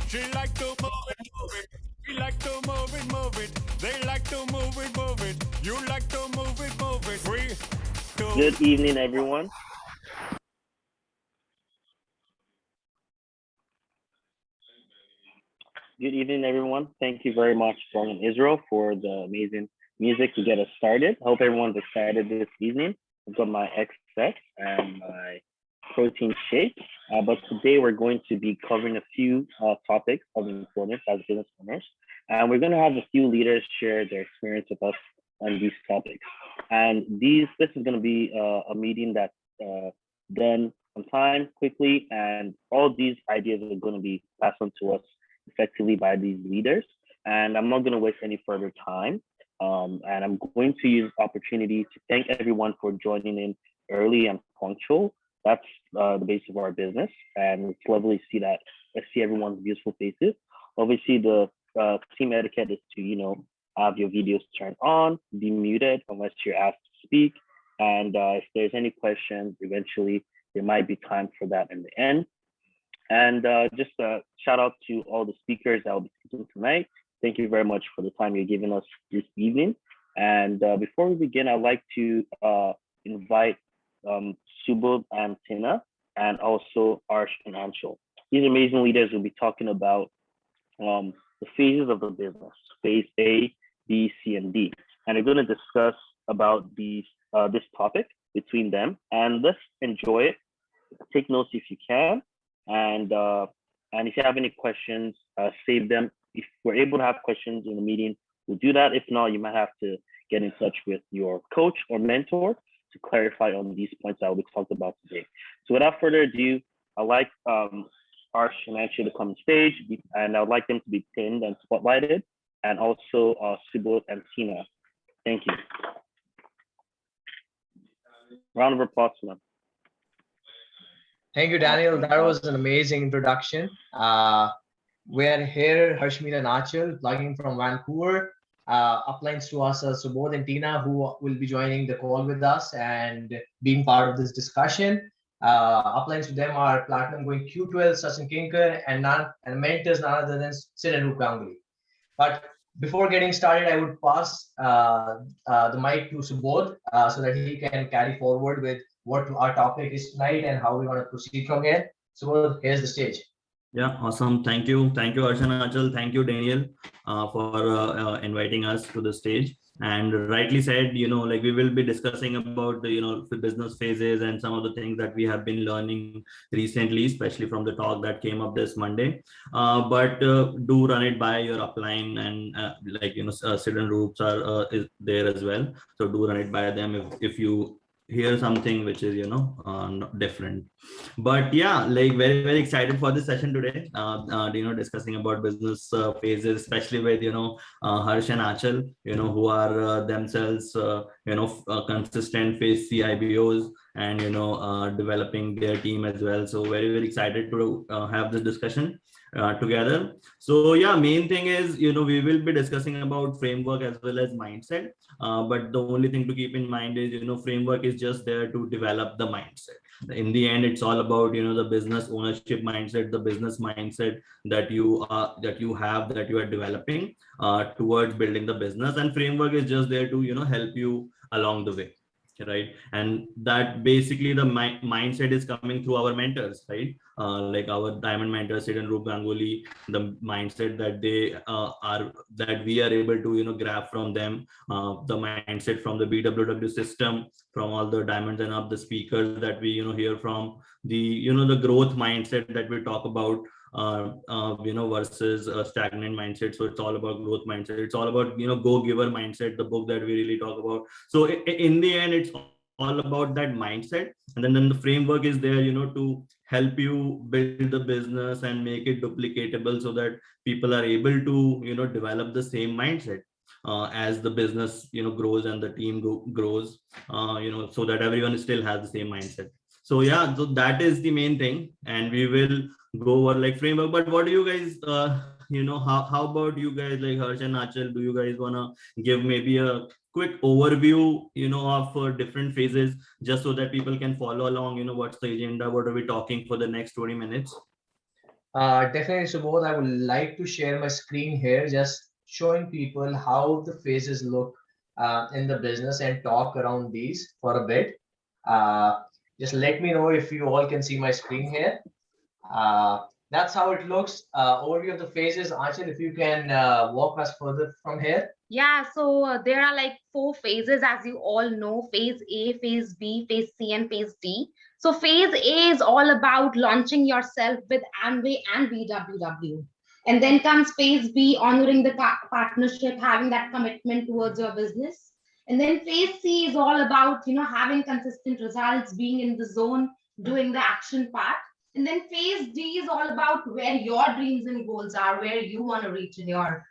She like to move it, move it. We like to move it, move it. They like to move it, move it. You like to move it, move it. 3, 2. Good evening, everyone. Good evening, everyone. Thank you very much, Song Israel, for the amazing music to get us started. Hope everyone's excited this evening. I've got my XS and my protein shake. But today we're going to be covering a few topics of importance as business owners. And we're going to have a few leaders share their experience with us on these topics. And this is going to be a meeting that's done on time, quickly, and all these ideas are going to be passed on to us effectively by these leaders. And I'm not going to waste any further time. And I'm going to use opportunity to thank everyone for joining in early and punctual. That's the base of our business, and it's lovely to see that. I see everyone's beautiful faces. Obviously, the team etiquette is to have your videos turned on, be muted unless you're asked to speak. And if there's any questions, eventually there might be time for that in the end. And just a shout out to all the speakers that will be speaking tonight. Thank you very much for the time you're giving us this evening. And before we begin, I'd like to invite Subodh and Tina, and also Arsh and Anshul. These amazing leaders will be talking about the phases of the business, phase A, B, C, and D. And we're going to discuss about this topic between them. And let's enjoy it. Take notes if you can. And if you have any questions, save them. If we're able to have questions in the meeting, we'll do that. If not, you might have to get in touch with your coach or mentor to clarify on these points that we talked about today. So without further ado, I'd like Arsh and Anshu to come on stage, and I would like them to be pinned and spotlighted, and also Subodh and Tina. Thank you. Round of applause for them. Thank you, Daniel. That was an amazing introduction. We're here, Harshmeet and Achal, plugging from Vancouver. Uplines to us, Subodh and Tina, who will be joining the call with us and being part of this discussion. Uplines to them are Platinum going Q12, Sachin Kinkar, and mentors none other than Sid and Roop Ganguly. But before getting started, I would pass the mic to Subodh so that he can carry forward with what our topic is tonight and how we want to proceed from here. So here's the stage. Yeah, awesome. Thank you, Arsh and Achal. Thank you, Daniel, for inviting us to the stage. And rightly said, like we will be discussing about the business phases and some of the things that we have been learning recently, especially from the talk that came up this Monday. But do run it by your upline, and Sid and Roops are is there as well. So do run it by them if you hear something which is different. But yeah, like very, very excited for this session today, discussing about business phases, especially with Harsh and Achal, who are themselves consistent phase C IBOs, and developing their team as well. So very, very excited to have this discussion together. So yeah, main thing is we will be discussing about framework as well as mindset, but the only thing to keep in mind is framework is just there to develop the mindset. In the end, it's all about the business ownership mindset, the business mindset that you are developing towards building the business, and framework is just there to help you along the way, right? And that basically the mindset is coming through our mentors, right? Like our diamond mentors, Sid and Roop Ganguly, the mindset that that we are able to grab from them, the mindset from the BWW system, from all the diamonds and up the speakers that we hear from, the the growth mindset that we talk about, versus a stagnant mindset. So it's all about growth mindset. It's all about go giver mindset, the book that we really talk about. So in the end, it's all about that mindset, and then the framework is there to help you build the business and make it duplicatable, so that people are able to develop the same mindset as the business grows and the team grows, so that everyone still has the same mindset. So yeah, so that is the main thing, and we will go over like framework. But what do you guys how about you guys, like Harsh and Achal, do you guys want to give maybe a quick overview of different phases, just so that people can follow along, what's the agenda, what are we talking for the next 20 minutes? Definitely, Subodh. I would like to share my screen here, just showing people how the phases look in the business and talk around these for a bit. Uh, just let me know if you all can see my screen here. Uh, that's how it looks. Overview of the phases. Achal, if you can walk us further from here. Yeah, so there are like four phases, as you all know: phase A, phase B, phase C, and phase D. So, phase A is all about launching yourself with Amway and BWW. And then comes phase B, honoring the partnership, having that commitment towards your business. And then phase C is all about, having consistent results, being in the zone, doing the action part. And then phase D is all about where your dreams and goals are, where you want to reach in your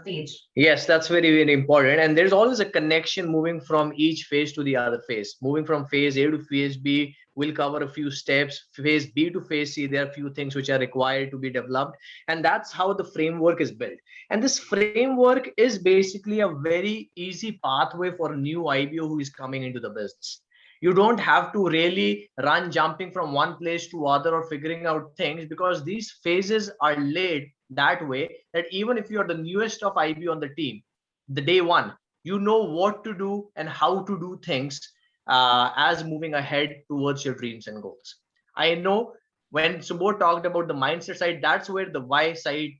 stage. Yes, that's very, very important. And there's always a connection moving from each phase to the other phase. Moving from phase A to phase B, we'll cover a few steps. Phase B to phase C, there are a few things which are required to be developed. And that's how the framework is built. And this framework is basically a very easy pathway for a new IBO who is coming into the business. You don't have to really run jumping from one place to other or figuring out things, because these phases are laid that way that even if you're the newest of IB on the team, the day one, you know what to do and how to do things as moving ahead towards your dreams and goals. I know when Subodh talked about the mindset side, that's where the why side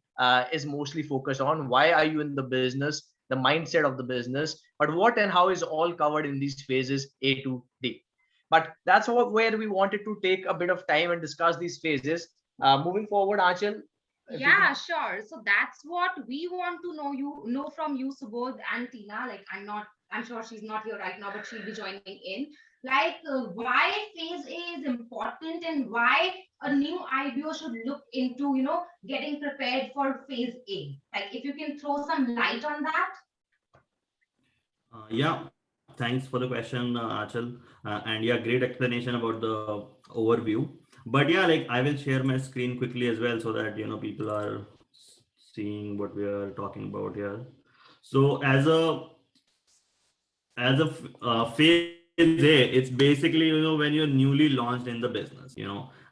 is mostly focused on. Why are you in the business? The mindset of the business, but what and how is all covered in these phases A to D. But that's where we wanted to take a bit of time and discuss these phases. Moving forward, Achal, yeah, sure. So that's what we want to know from you, Subodh and Tina. Like, I'm sure she's not here right now, but she'll be joining in. Like, why phase A is important and why a new IBO should look into, getting prepared for phase A. Like, if you can throw some light on that. Yeah, thanks for the question, Achal. And yeah, great explanation about the overview. But yeah, like I will share my screen quickly as well so that people are seeing what we are talking about here. So phase A, it's basically when you're newly launched in the business.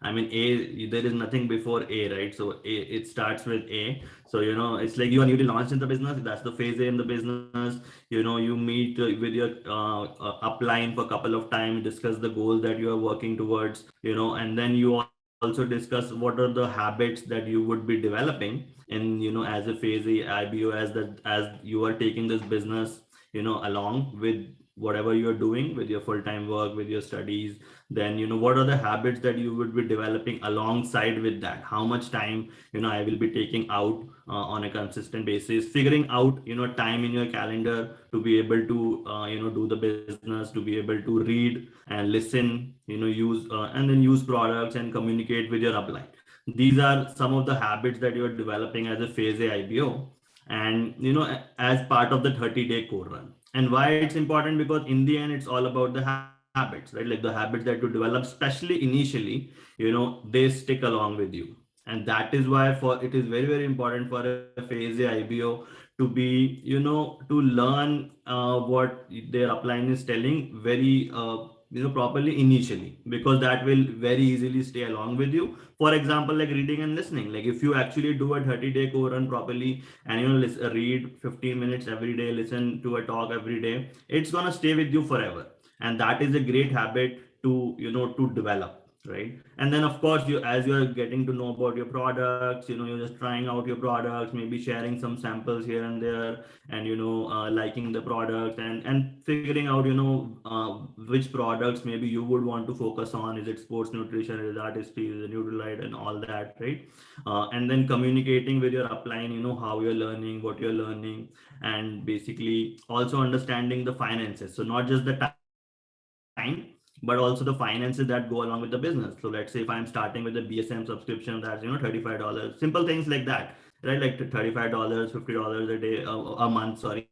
I mean, there is nothing before A, right? So it starts with A. So it's like you are newly launched in the business. That's the phase A in the business. You meet with your upline for a couple of times, discuss the goals that you are working towards. And then you also discuss what are the habits that you would be developing in as a phase A IBO, as you are taking this business along with whatever you're doing with your full-time work, with your studies. Then what are the habits that you would be developing alongside with that? How much time I will be taking out on a consistent basis, figuring out time in your calendar to be able to do the business, to be able to read and listen, use and then use products and communicate with your upline. These are some of the habits that you are developing as a phase A IBO, and as part of the 30-day core run. And why it's important? Because in the end, it's all about the habits, right? Like the habits that you develop, especially initially, they stick along with you. And that is why it is very, very important for a phase A IBO to be to learn what their upline is telling very properly initially, because that will very easily stay along with you. For example, like reading and listening. Like if you actually do a 30-day core run properly, and read 15 minutes every day, listen to a talk every day, it's gonna stay with you forever. And that is a great habit to to develop, right? And then of course, as you're getting to know about your products, you're just trying out your products, maybe sharing some samples here and there, and liking the product, and figuring out which products maybe you would want to focus on. Is it sports nutrition, is it artistry, is it Nutrilite, and all that, right? And then communicating with your upline, how you're learning, what you're learning, and basically also understanding the finances. So not just the time, but also the finances that go along with the business. So let's say if I'm starting with a BSM subscription, that's $35, simple things like that, right? Like $35, $50 a day, a month, sorry,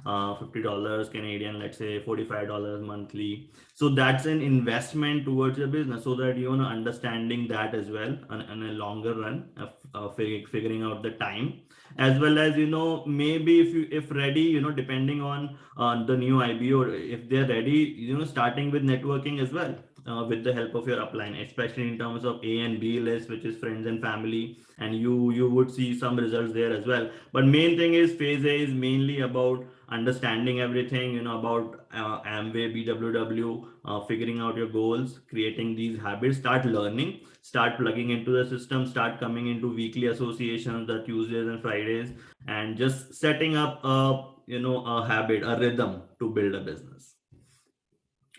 $50 Canadian, let's say $45 monthly. So that's an investment towards your business, so that understanding that as well on a longer run of figuring out the time, as well as maybe if ready, depending on the new IBO, if they're ready, starting with networking as well. with the help of your upline, especially in terms of A and B list, which is friends and family, and you would see some results there as well. But main thing is phase A is mainly about understanding everything, about Amway, BWW, figuring out your goals, creating these habits, start learning, start plugging into the system, start coming into weekly associations, the Tuesdays and Fridays, and just setting up a habit, a rhythm to build a business.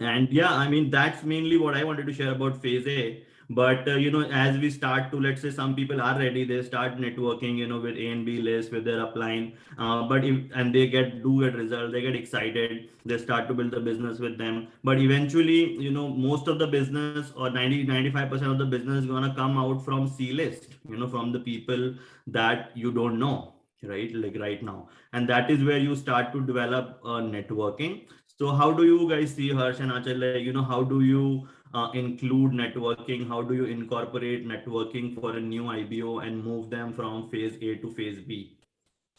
And yeah, I mean, that's mainly what I wanted to share about phase A. But as we start to, let's say some people are ready, they start networking, with A and B list, with their upline, but if and they get result, they get excited, they start to build the business with them. But eventually, most of the business, or 90-95% of the business is gonna come out from C list, from the people that you don't know, right? Like right now. And that is where you start to develop networking. So how do you guys see, Harsh and Achal, like, how do you include networking? How do you incorporate networking for a new IBO and move them from phase A to phase B?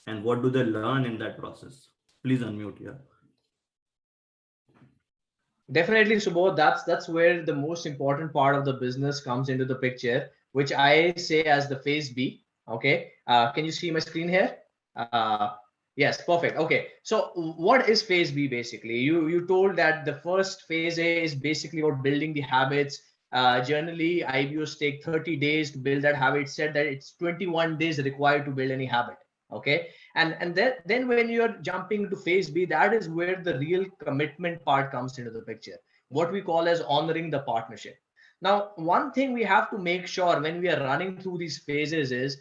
And what do they learn in that process? Please unmute here. Definitely, Subodh. That's where the most important part of the business comes into the picture, which I say as the phase B. Okay. Can you see my screen here? Yes, perfect. Okay. So what is phase B basically? You told that the first phase A is basically about building the habits. Generally, IBOs take 30 days to build that habit. It said that it's 21 days required to build any habit. Okay. And then when you're jumping into phase B, that is where the real commitment part comes into the picture, what we call as honoring the partnership. Now, one thing we have to make sure when we are running through these phases is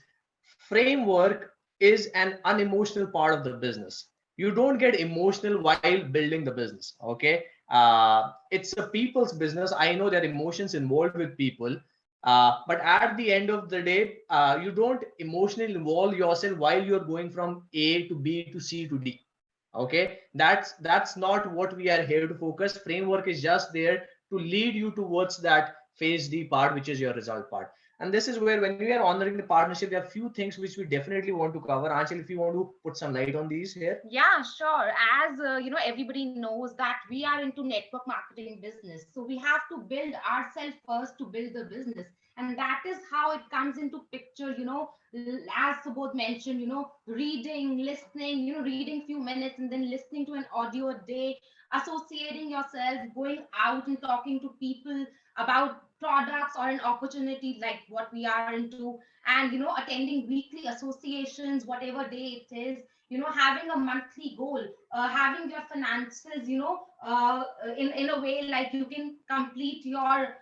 framework is an unemotional part of the business. You don't get emotional while building the business. Okay. It's a people's business. I know there are emotions involved with people, but at the end of the day, you don't emotionally involve yourself while you're going from A to B to C to D. Okay, that's not what we are here to focus. Framework is just there to lead you towards that phase D part, which is your result part. And this is where, when we are honoring the partnership, there are a few things which we definitely want to cover. Anshul, if you want to put some light on these here. Yeah, sure. As everybody knows that we are into network marketing business, so we have to build ourselves first to build the business, and that is how it comes into picture. As Subodh mentioned, reading, listening, reading few minutes and then listening to an audio a day, associating yourself, going out and talking to people about products or an opportunity like what we are into, and attending weekly associations, whatever day it is, having a monthly goal, having your finances, in a way like you can complete your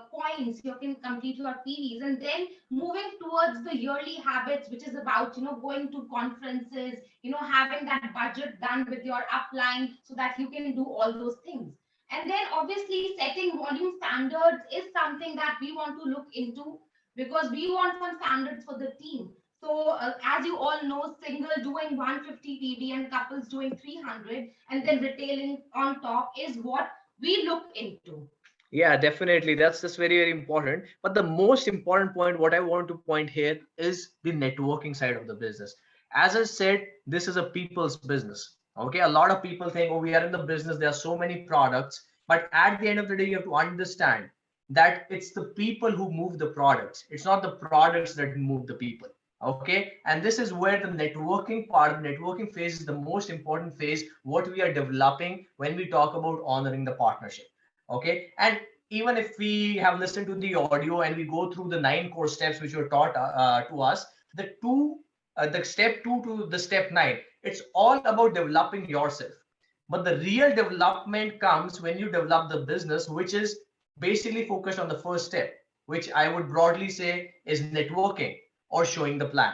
points, you can complete your PVs, and then moving towards the yearly habits, which is about going to conferences, having that budget done with your upline so that you can do all those things. And then obviously setting volume standards is something that we want to look into, because we want some standards for the team. So, as you all know, single doing 150 PV and couples doing 300, and then retailing on top is what we look into. Yeah, definitely. That's very, very important. But the most important point, what I want to point here, is the networking side of the business. As I said, this is a people's business. Okay. A lot of people think, oh, we are in the business, there are so many products. But at the end of the day, you have to understand that it's the people who move the products. It's not the products that move the people. Okay. And this is where the networking part, networking phase is the most important phase, what we are developing when we talk about honoring the partnership. Okay. And even if we have listened to the audio and we go through the 9 core steps which were taught to us, the step 2 to the step 9, it's all about developing yourself. But the real development comes when you develop the business, which is basically focused on the first step, which I would broadly say is networking or showing the plan.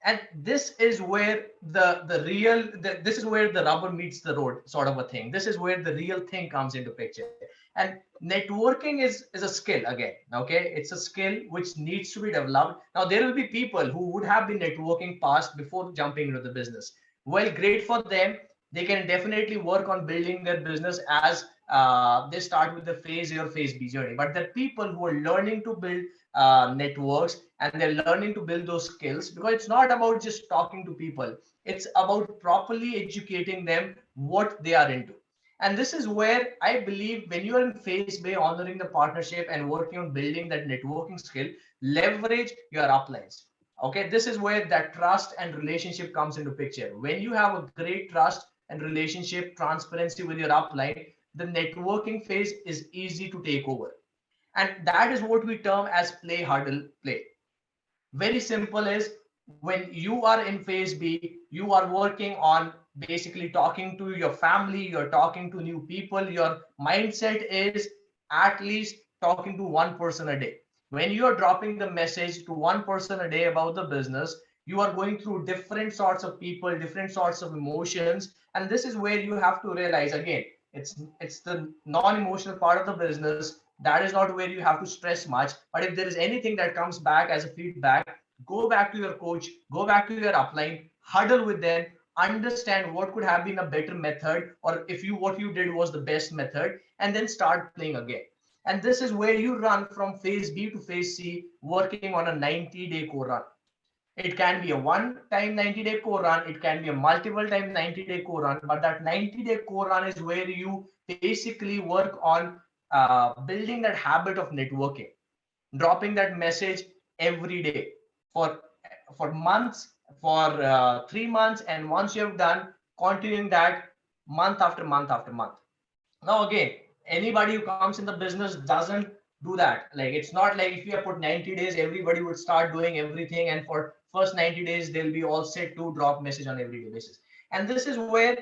And this is where this is where the rubber meets the road, sort of a thing. This is where the real thing comes into picture. And networking is a skill again. Okay, it's a skill which needs to be developed. Now there will be people who would have been networking past before jumping into the business. Well, great for them. They can definitely work on building their business as they start with the phase A or phase B journey. But there are people who are learning to build networks, and they're learning to build those skills, because it's not about just talking to people. It's about properly educating them what they are into. And this is where I believe when you are in phase B, honoring the partnership and working on building that networking skill, leverage your uplines. Okay, this is where that trust and relationship comes into picture. When you have a great trust and relationship, transparency with your upline, the networking phase is easy to take over. And that is what we term as play huddle play. Very simple is when you are in phase B, you are working on basically talking to your family, you're talking to new people. Your mindset is at least talking to one person a day. When you are dropping the message to one person a day about the business, you are going through different sorts of people, different sorts of emotions. And this is where you have to realize again, it's the non-emotional part of the business. That is not where you have to stress much. But if there is anything that comes back as a feedback, go back to your coach, go back to your upline, huddle with them, understand what could have been a better method, or if you what you did was the best method, and then start playing again. And this is where you run from phase B to phase C, working on a 90-day core run. It can be a one-time 90-day core run. It can be a multiple-time 90-day core run. But that 90-day core run is where you basically work on building that habit of networking, dropping that message every day for months, for 3 months, and once you have done, continuing that month after month after month. Now again, anybody who comes in the business doesn't do that. Like, it's not like if you have put 90 days, everybody would start doing everything, and for first 90 days they'll be all set to drop message on everyday basis. And this is where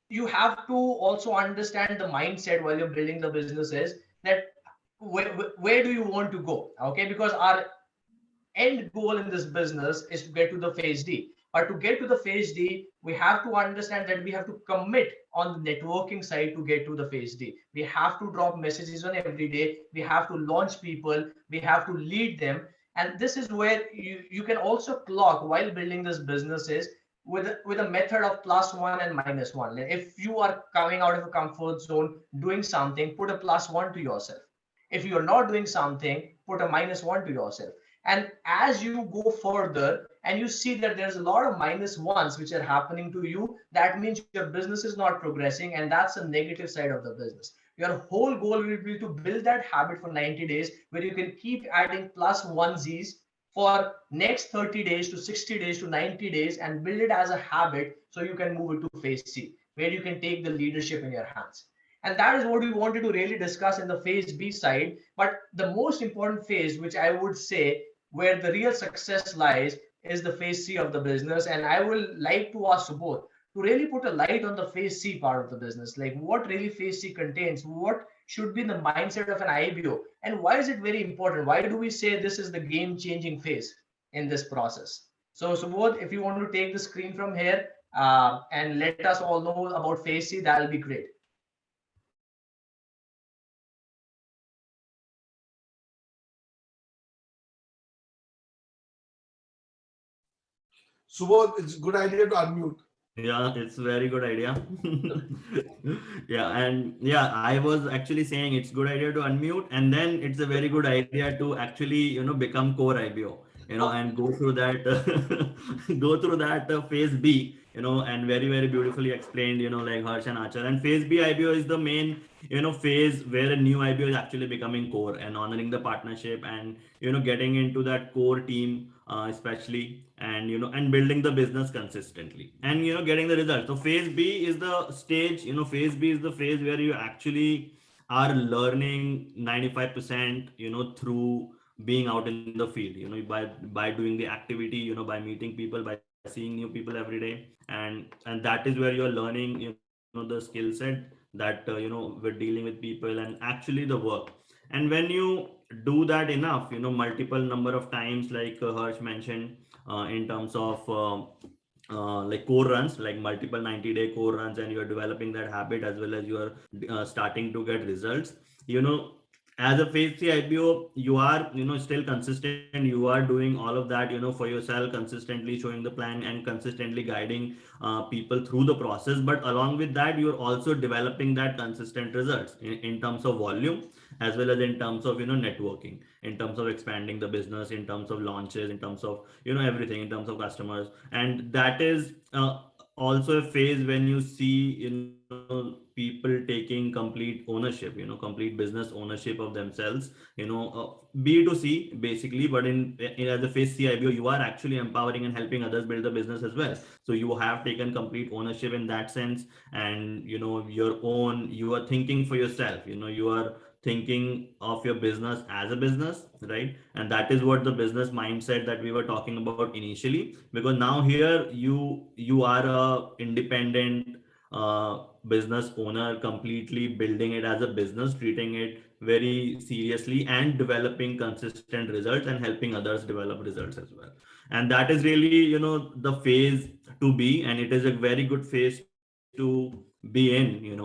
you have to also understand the mindset while you're building the business is that where do you want to go? Okay, because our end goal in this business is to get to the phase D. But to get to the phase D, we have to understand that we have to commit on the networking side to get to the phase D. We have to drop messages on every day. We have to launch people. We have to lead them. And this is where you can also clock while building this businesses with a method of +1 and -1. If you are coming out of a comfort zone, doing something, put a +1 to yourself. If you are not doing something, put a -1 to yourself. And as you go further and you see that there's a lot of -1s which are happening to you, that means your business is not progressing, and that's a negative side of the business. Your whole goal will be to build that habit for 90 days where you can keep adding +1s for next 30 days to 60 days to 90 days and build it as a habit so you can move it to phase C, where you can take the leadership in your hands. And that is what we wanted to really discuss in the phase B side. But the most important phase, which I would say where the real success lies, is the phase C of the business. And I will like to ask both to really put a light on the phase C part of the business, like what really phase C contains, what should be the mindset of an IBO, and why is it very important? Why do we say this is the game-changing phase in this process? So, Subodh, if you want to take the screen from here and let us all know about phase C, that'll be great. Subodh, it's a good idea to unmute. Yeah, it's very good idea. Yeah, and yeah, I was actually saying it's good idea to unmute, and then it's a very good idea to actually, become core IBO, and go through that, go through that phase B, and very, very beautifully explained, like Harsh and Achal. And phase B IBO is the main, phase where a new IBO is actually becoming core and honoring the partnership and, getting into that core team, especially, and and building the business consistently and getting the results. So phase B is the stage, phase B is the phase where you actually are learning 95%, through being out in the field, by doing the activity, by meeting people, by seeing new people every day. And that is where you're learning, the skill set that we're dealing with people and actually the work. And when you do that enough, multiple number of times, like Harsh mentioned, in terms of like core runs, like multiple 90-day core runs, and you're developing that habit as well as you're starting to get results, as a phase C IPO, you are, still consistent. You are doing all of that, for yourself, consistently showing the plan and consistently guiding people through the process. But along with that, you're also developing that consistent results in terms of volume, as well as in terms of, networking, in terms of expanding the business, in terms of launches, in terms of, everything, in terms of customers. And that is also a phase when you see, people taking complete ownership, complete business ownership of themselves, B2C basically, but as a phase CIBO, you are actually empowering and helping others build the business as well. So you have taken complete ownership in that sense, and you are thinking for yourself, you are thinking of your business as a business, right? And that is what the business mindset that we were talking about initially, because now here you are a independent business owner, completely building it as a business, treating it very seriously, and developing consistent results and helping others develop results as well. And that is really, the phase to be, and it is a very good phase to be in,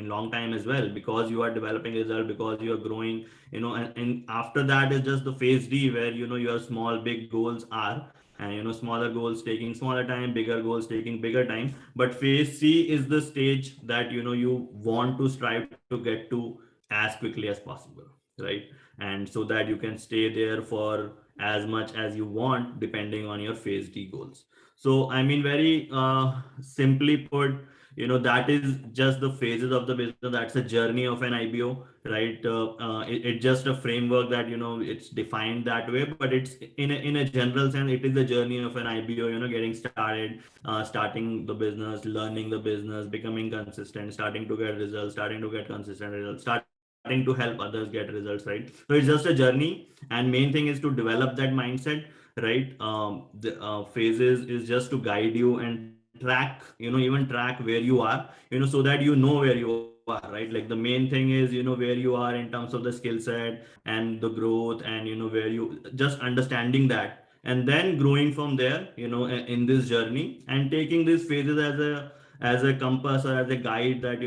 long time as well, because you are developing result, because you are growing, and after that is just the phase D, where your small big goals are, and smaller goals taking smaller time, bigger goals taking bigger time. But phase C is the stage that you want to strive to get to as quickly as possible, right? And so that you can stay there for as much as you want, depending on your phase D goals. So very simply put, that is just the phases of the business. That's a journey of an IBO, right? It's just a framework that it's defined that way, but it's in a general sense, it is the journey of an IBO, getting started, starting the business, learning the business, becoming consistent, starting to get results, starting to get consistent results, starting to help others get results, right? So it's just a journey, and main thing is to develop that mindset, right? The phases is just to guide you and track, even track where you are, so that you know where you are, right? Like the main thing is where you are in terms of the skill set and the growth, and where you just understanding that, and then growing from there, in this journey, and taking these phases as a compass or as a guide, that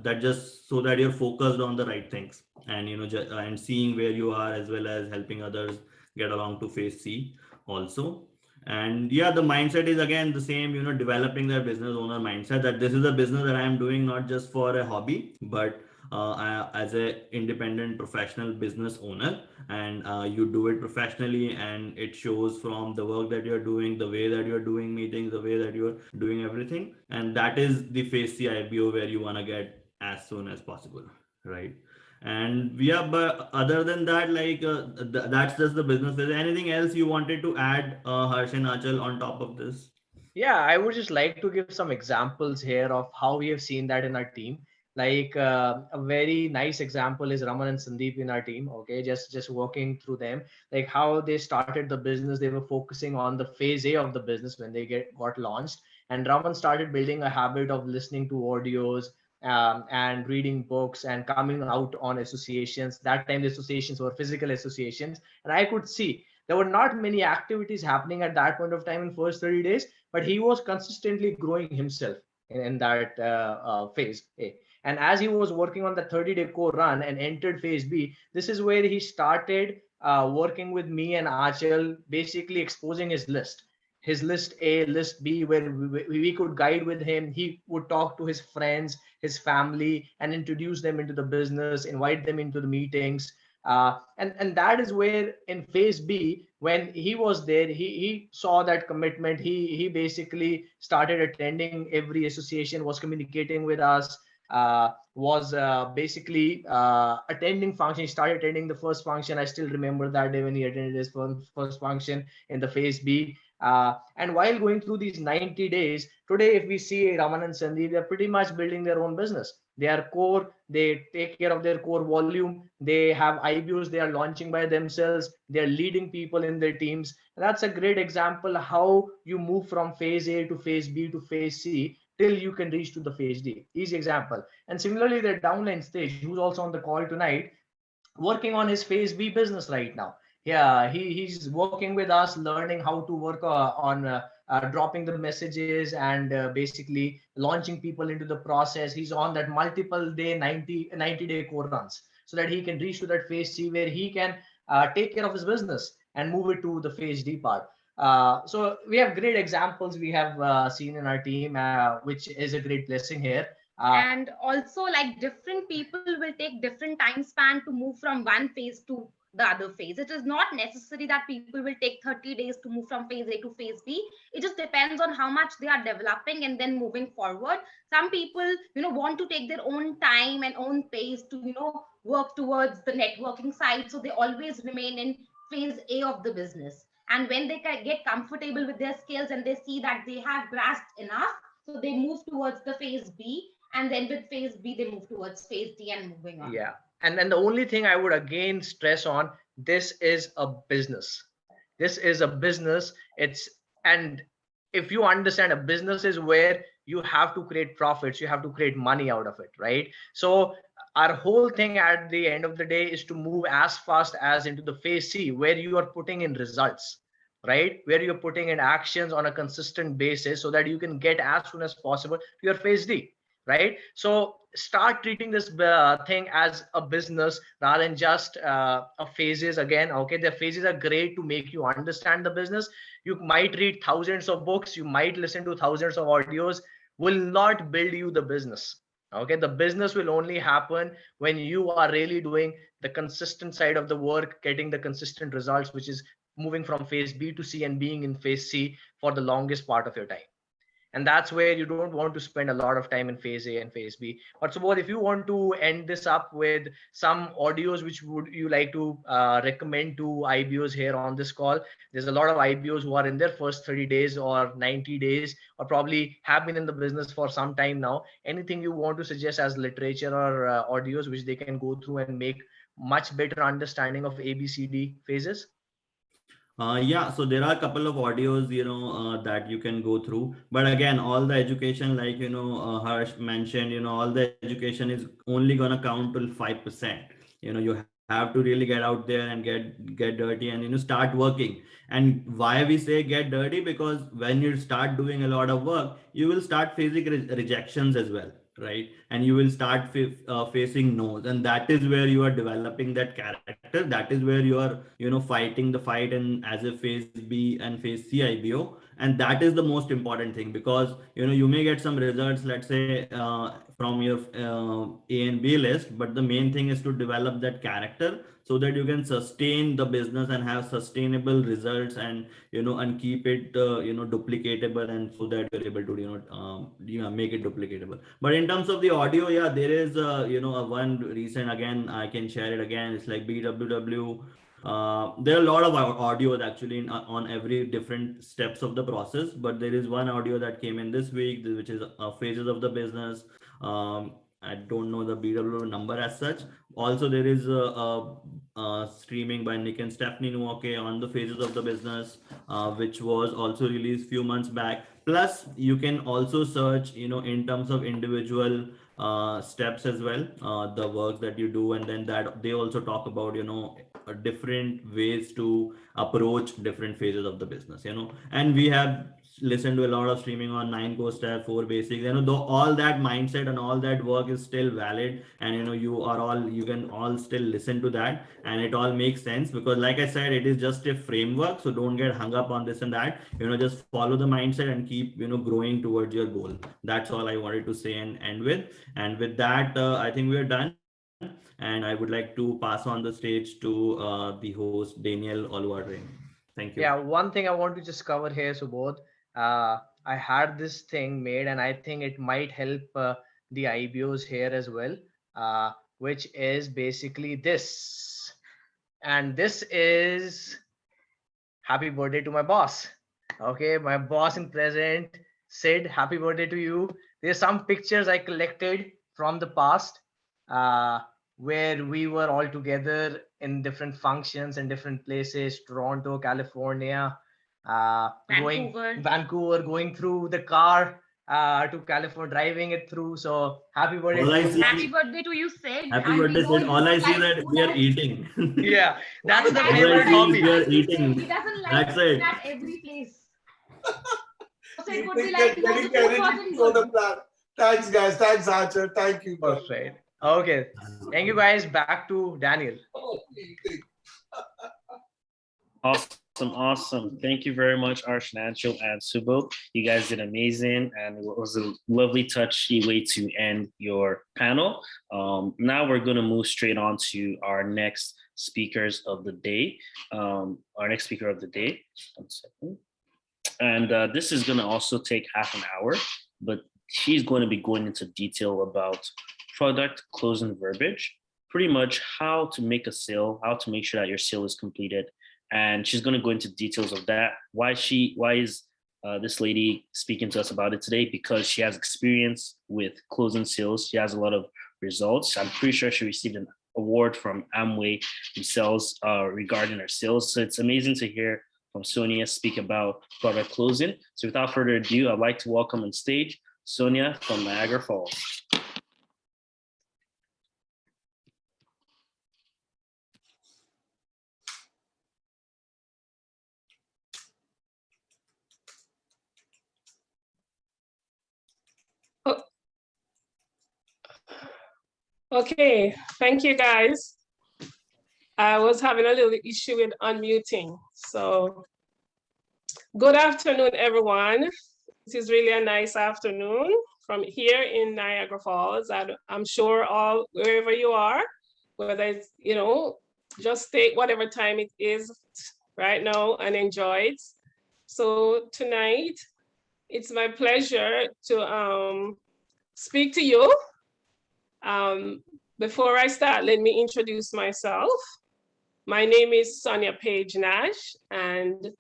that just so that you're focused on the right things, and and seeing where you are, as well as helping others get along to phase C also. And yeah, the mindset is again the same, developing their business owner mindset, that this is a business that I am doing not just for a hobby, but as a independent professional business owner. And you do it professionally, and it shows from the work that you're doing, the way that you're doing meetings, the way that you're doing everything. And that is the phase C IBO, where you want to get as soon as possible, right? And yeah, but other than that, like that's just the business. Is there anything else you wanted to add, Harsh and Achal, on top of this? Yeah, I would just like to give some examples here of how we have seen that in our team. Like a very nice example is Raman and Sandeep in our team. Okay, just walking through them, like how they started the business. They were focusing on the phase A of the business when they got launched. And Raman started building a habit of listening to audios, and reading books and coming out on associations. That time the associations were physical associations, and I could see there were not many activities happening at that point of time in first 30 days, but he was consistently growing himself in that phase A. And as he was working on the 30-day core run and entered phase B, this is where he started working with me and Achal, basically exposing his list A, list B, where we could guide with him. He would talk to his friends, his family, and introduce them into the business, invite them into the meetings. And that is where in phase B, when he was there, he saw that commitment. He basically started attending every association, was communicating with us, was basically attending function. He started attending the first function. I still remember that day when he attended his first function in the phase B. And while going through these 90 days, today, if we see Raman and Sandeep, they're pretty much building their own business. They are core, they take care of their core volume, they have IBOs they are launching by themselves, they're leading people in their teams. And that's a great example how you move from phase A to phase B to phase C till you can reach to the phase D. Easy example. And similarly, the downline stage, who's also on the call tonight, working on his phase B business right now. Yeah, he's working with us, learning how to work on dropping the messages and basically launching people into the process. He's on that multiple day 90-day core runs, so that he can reach to that phase C, where he can take care of his business and move it to the phase D part. So we have great examples we have seen in our team, which is a great blessing here. And also, like, different people will take different time span to move from one phase to the other phase. It is not necessary that people will take 30 days to move from phase A to phase B. It just depends on how much they are developing and then moving forward. Some people, want to take their own time and own pace to, work towards the networking side. So they always remain in phase A of the business. And when they get comfortable with their skills and they see that they have grasped enough, so they move towards the phase B. And then with phase B, they move towards phase D and moving on. Yeah. And then the only thing I would again stress on, this is a business. This is a business. And if you understand, a business is where you have to create profits, you have to create money out of it, right? So our whole thing at the end of the day is to move as fast as into the phase C, where you are putting in results, right? Where you're putting in actions on a consistent basis so that you can get as soon as possible to your phase D, right? So start treating this thing as a business rather than just a phases. Again, okay, the phases are great to make you understand the business. You might read thousands of books, you might listen to thousands of audios, will not build you the business. Okay, the business will only happen when you are really doing the consistent side of the work, getting the consistent results, which is moving from phase B to C and being in phase C for the longest part of your time. And that's where you don't want to spend a lot of time in phase A and phase B. But Subodh, if you want to end this up with some audios which would you like to recommend to IBOs here on this call, there's a lot of IBOs who are in their first 30 days or 90 days or probably have been in the business for some time now. Anything you want to suggest as literature or audios which they can go through and make much better understanding of ABCD phases? Yeah, so there are a couple of audios, that you can go through. But again, all the education, like, Harsh mentioned, all the education is only gonna count till 5%. You have to really get out there and get dirty and, start working. And why we say get dirty? Because when you start doing a lot of work, you will start facing rejections as well, right? And you will start facing no's, and that is where you are developing that character. That is where you are, fighting the fight and as a phase B and phase C IBO. And that is the most important thing, because you may get some results, let's say, from your A and B list, but the main thing is to develop that character so that you can sustain the business and have sustainable results, and and keep it duplicatable, and so that you're able to make it duplicatable. But in terms of the audio, yeah, there is a one recent, again I can share it again. It's like BWW. There are a lot of audios actually on every different steps of the process, but there is one audio that came in this week, which is phases of the business. I don't know the BW number as such. Also, there is a streaming by Nick and Stephanie Nwake on the phases of the business, which was also released few months back. Plus, you can also search, in terms of individual steps as well, the work that you do, and then that they also talk about, different ways to approach different phases of the business, and we have listened to a lot of streaming on 9 core step, 4 basics, though all that mindset and all that work is still valid, and you can all still listen to that, and it all makes sense, because like I said, it is just a framework. So don't get hung up on this and that, just follow the mindset and keep growing towards your goal. That's all I wanted to say and end with. And with that, I think we're done, and I would like to pass on the stage to the host, Daniel Olwarding. Thank you. Yeah, one thing I want to just cover here, Subodh. I had this thing made, and I think it might help the IBOs here as well, which is basically this. And this is happy birthday to my boss. Okay, my boss in present, Sid, happy birthday to you. There's some pictures I collected from the past where we were all together in different functions in different places, Toronto, California, Vancouver, going through the car to California, driving it through. So happy birthday. Happy birthday to you, Sid. Happy birthday, Sid. All I see that we are eating. Yeah, that's the all favorite hobby. We are eating. He doesn't like that's it. at every place. So it would be Like, like, no, this wasn't good. Thanks, guys. Thanks, Archer. Thank you. Perfect. Okay. Thank you, guys. Back to Daniel. Awesome. Thank you very much, Arshananchal and Subodh. You guys did amazing, and it was a lovely, touchy way to end your panel. Now we're going to move straight on to our next speakers of the day. Our next speaker of the day. 1 second. And this is going to also take half an hour, but she's going to be going into detail about product closing verbiage, pretty much how to make a sale, how to make sure that your sale is completed. And she's going to go into details of that. Why is this lady speaking to us about it today? Because she has experience with closing sales. She has a lot of results. I'm pretty sure she received an award from Amway themselves regarding her sales. So it's amazing to hear from Sonia speak about product closing. So without further ado, I'd like to welcome on stage Sonia from Niagara Falls. Okay, thank you guys. I was having a little issue with unmuting. So good afternoon, everyone. This is really a nice afternoon from here in Niagara Falls. I'm sure all wherever you are, whether it's, just take whatever time it is right now and enjoy it. So tonight, it's my pleasure to speak to you. Before I start, let me introduce myself. My name is Sonia Page Nash, and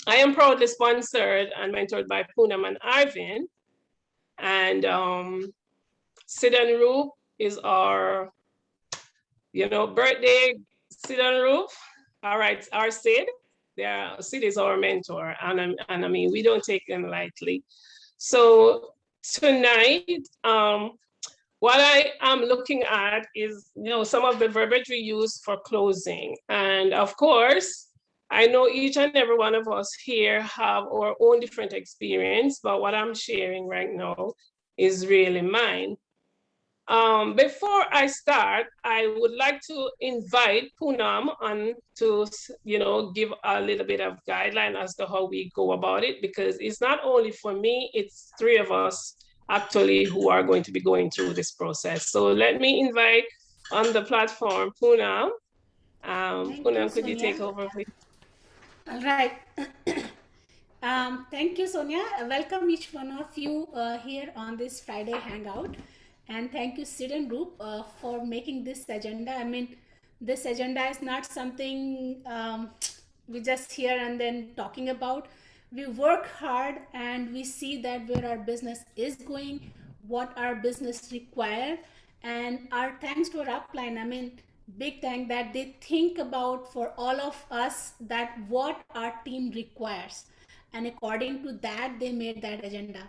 I am proudly sponsored and mentored by Poonam and Arvin. And Sid and Roop is our, birthday. Sid and Roop. All right, our Sid. Sid is our mentor, and I mean, we don't take them lightly. So tonight, what I am looking at is, some of the verbiage we use for closing. And of course, I know each and every one of us here have our own different experience, but what I'm sharing right now is really mine. Before I start, I would like to invite Poonam on to, give a little bit of guideline as to how we go about it, because it's not only for me, it's three of us actually who are going to be going through this process. So let me invite on the platform Poonam. Poonam, could you take over, please? All right. Thank you, Sonia. Welcome each one of you here on this Friday Hangout. And thank you, Sid and Roop, for making this agenda. I mean, this agenda is not something we just hear and then talking about. We work hard and we see that where our business is going, what our business require, and our thanks to our upline. I mean, big thank that they think about for all of us that what our team requires, and according to that they made that agenda.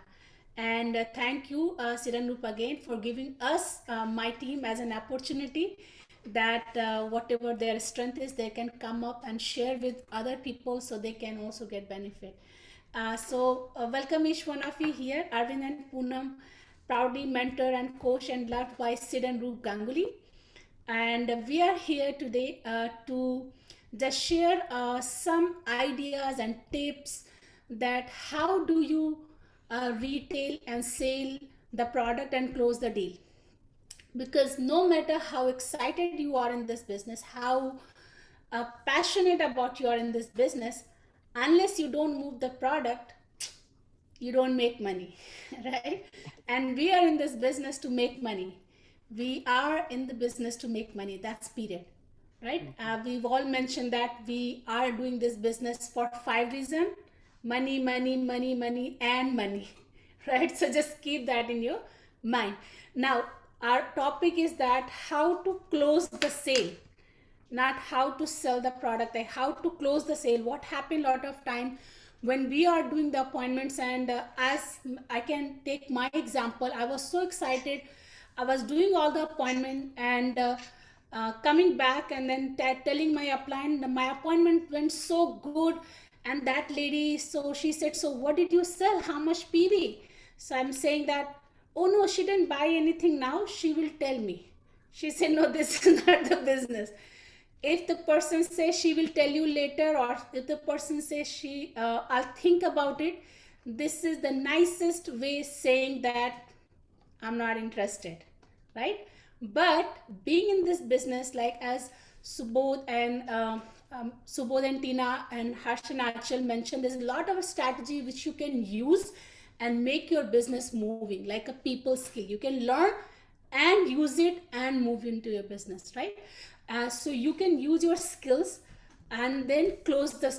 And thank you, Sid and Roop, again for giving us, my team, as an opportunity that whatever their strength is, they can come up and share with other people so they can also get benefit. So welcome each one of you here. Arvind and Poonam, proudly mentor and coach and loved by Sid and Roop Ganguly. And we are here today to just share some ideas and tips that how do you retail and sell the product and close the deal. Because no matter how excited you are in this business, how passionate about you are in this business, unless you don't move the product, you don't make money, right? And we are in this business to make money. We are in the business to make money. That's period, right? We've all mentioned that we are doing this business for 5 reasons: money, money, money, money, and money, right? So just keep that in your mind. Now, our topic is that how to close the sale, not how to sell the product, like how to close the sale. What happened a lot of time when we are doing the appointments, and as I can take my example, I was so excited. I was doing all the appointment and coming back and then telling my upline, my appointment went so good. And that lady, so she said, so what did you sell? How much PV? So I'm saying that, oh no, she didn't buy anything now. She will tell me. She said, no, this is not the business. If the person says she will tell you later, or if the person says I'll think about it, this is the nicest way saying that I'm not interested, right? But being in this business, like as Subodh and Tina and Harsh and Achal mentioned, there's a lot of strategy which you can use and make your business moving, like a people skill. You can learn and use it and move into your business, right? So you can use your skills and then close the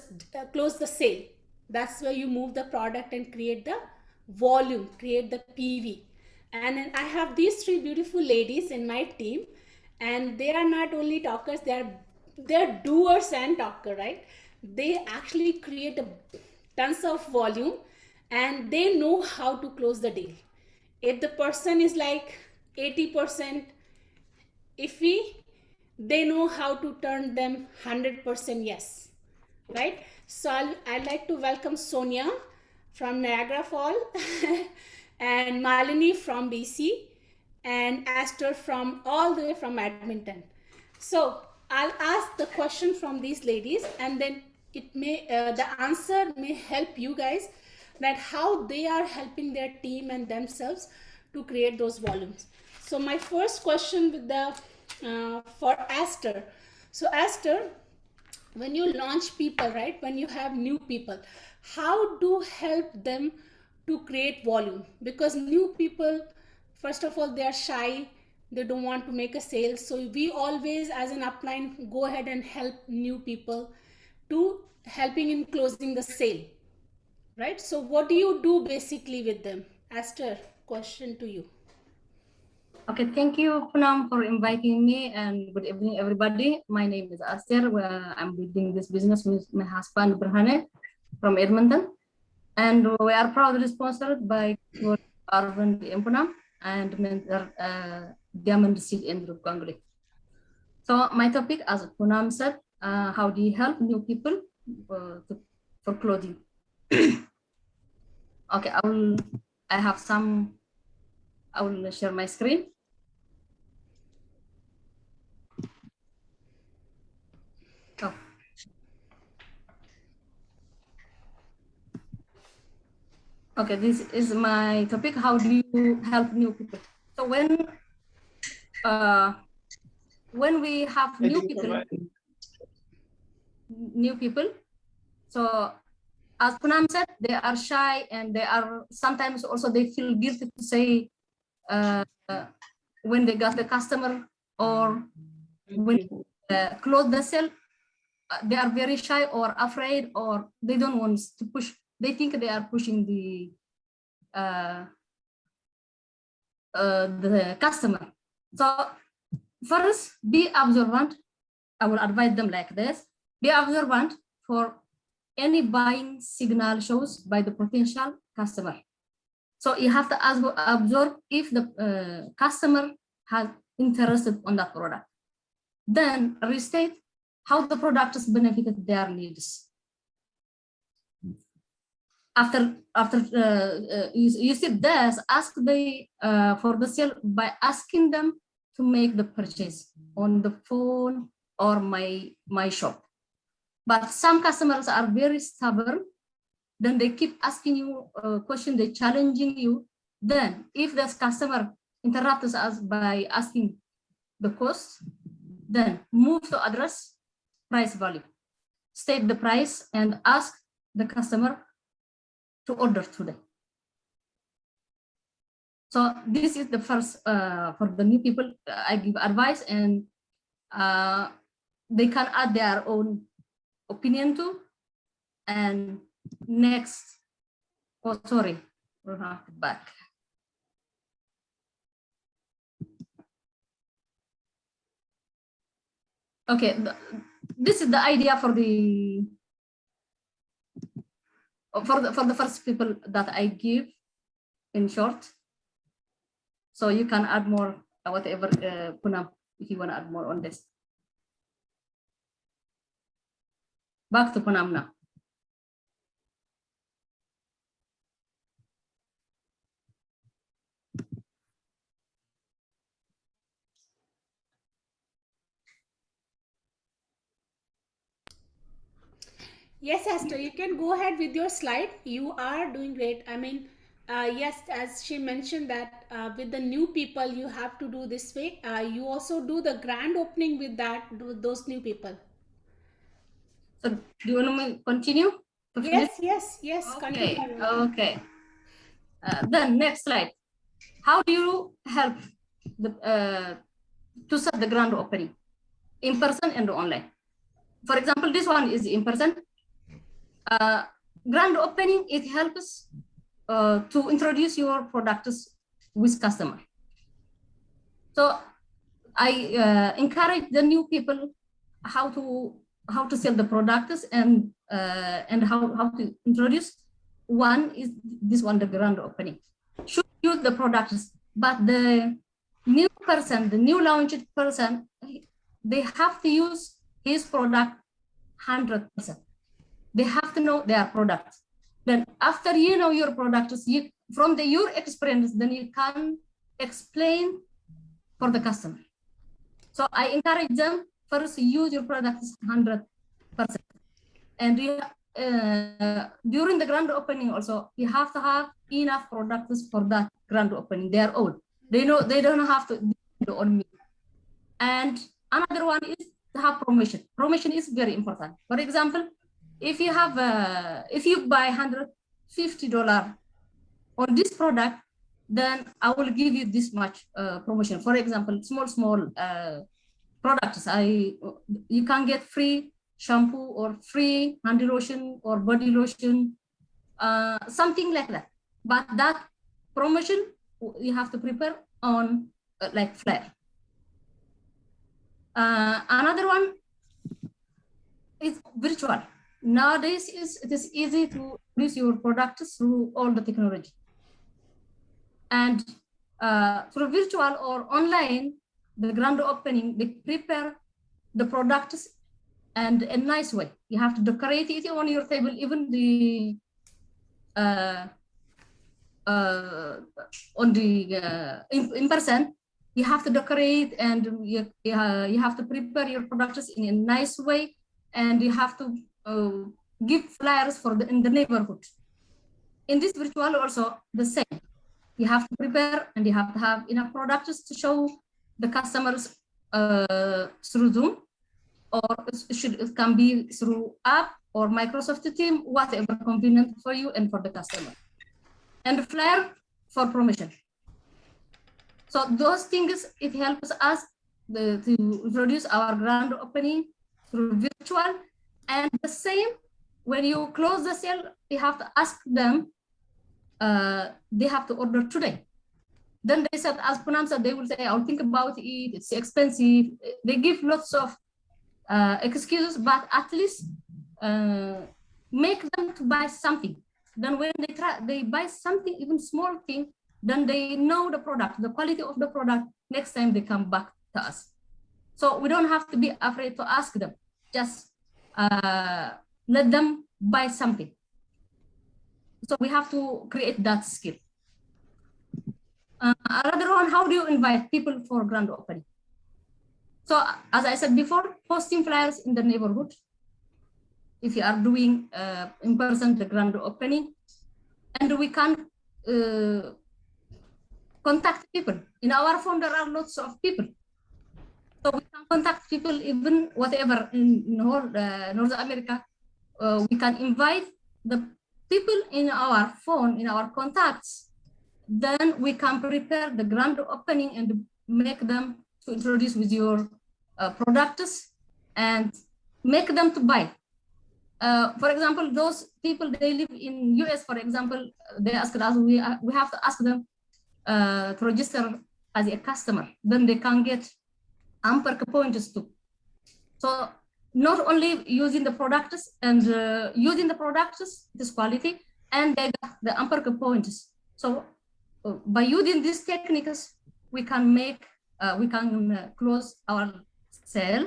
sale. That's where you move the product and create the volume, create the PV. And then I have these three beautiful ladies in my team, and they are not only talkers, they're doers and talker, right? They actually create tons of volume, and they know how to close the deal. If the person is like 80% iffy, they know how to turn them 100% yes, right? So I'd like to welcome Sonia from Niagara Falls and Malini from BC and Esther from all the way from Edmonton. So I'll ask the question from these ladies, and then the answer may help you guys that how they are helping their team and themselves to create those volumes. So my first question with the for Esther. So Esther, when you launch people, right, when you have new people, how do help them to create volume? Because new people, first of all, they are shy, they don't want to make a sale. So we always as an upline go ahead and help new people to helping in closing the sale, right? So what do you do basically with them? Esther, question to you. Okay, thank you, Punam, for inviting me, and good evening, everybody. My name is Aster. I'm building this business with my husband, Berhane, from Edmonton, and we are proudly sponsored by Arvind in Punam and mentor Diamond Seed in Group Gangli. So my topic, as Punam said, how do you help new people for clothing? Okay, I will share my screen. Oh. Okay, this is my topic. How do you help new people? So when we have new people, so as Punam said, they are shy and they are sometimes also they feel guilty to say when they got the customer or when close the sale, they are very shy or afraid, or they don't want to push. They think they are pushing the customer. So first, be observant. I will advise them like this: be observant for any buying signal shows by the potential customer. So you have to observe if the customer has interested on that product. Then restate how the product has benefited their needs. After you see this, ask for the sale by asking them to make the purchase on the phone or my shop. But some customers are very stubborn. Then they keep asking you a question, they challenging you. Then if this customer interrupts us by asking the cost, then move to address price value. State the price and ask the customer to order today. So this is the first for the new people. I give advice, and they can add their own opinion too. And next, oh sorry, we'll have to back. Okay, this is the idea for the first people that I give in short. So you can add more, whatever, Punam, if you want to add more on this. Back to Punam now. Yes, Esther, you can go ahead with your slide. You are doing great. I mean, Yes, as she mentioned that with the new people you have to do this way. You also do the grand opening with those new people. So do you want me to continue? Yes. Okay, Continue. okay. Then next slide. How do you help to set the grand opening in person and online? For example, this one is in person. Grand opening, it helps to introduce your products with customer. So I encourage the new people how to sell the products and how to introduce. One is this one, the grand opening. Should use the products, but the new person, the new launched person, they have to use his product 100%. They have to know their products. Then after you know your products, from your experience, then you can explain for the customer. So I encourage them first use your products 100%. And during the grand opening also, you have to have enough products for that grand opening. They are old. They know they don't have to do on me. And another one is to have promotion. Promotion is very important. For example, if you have if you buy $150 on this product, then I will give you this much promotion. For example, small products. You can get free shampoo or free hand lotion or body lotion, something like that. But that promotion you have to prepare on like flyer. Another one is virtual. Nowadays, it is easy to use your products through all the technology. And through virtual or online, the grand opening, they prepare the products and a nice way. You have to decorate it on your table, even the on the in person. You have to decorate and you have to prepare your products in a nice way, and you have to give flyers for in the neighborhood. In this virtual also the same. You have to prepare and you have to have enough products to show the customers through Zoom, or it can be through app or Microsoft Team, whatever convenient for you and for the customer. And flyer for promotion. So those things, it helps us to introduce our grand opening through virtual. And the same, when you close the sale, you have to ask them, they have to order today. Then they said, as Punam said, they will say, I'll think about it, it's expensive. They give lots of excuses, but at least make them to buy something. Then when they buy something, even small thing, then they know the product, the quality of the product. Next time they come back to us. So we don't have to be afraid to ask them. Just let them buy something. So we have to create that skill. Another one, how do you invite people for grand opening? So as I said before, posting flyers in the neighborhood. If you are doing in person the grand opening, and we can contact people. In our phone, there are lots of people. So we can contact people even whatever in North America. We can invite the people in our phone, in our contacts. Then we can prepare the grand opening and make them to introduce with your products and make them to buy. For example, those people, they live in US, for example, they ask us, we have to ask them to register as a customer. Then they can get Amperk points too. So not only using the products and using the products, this quality, and they got the Amperk points. So by using these techniques, we can make, we can close our sale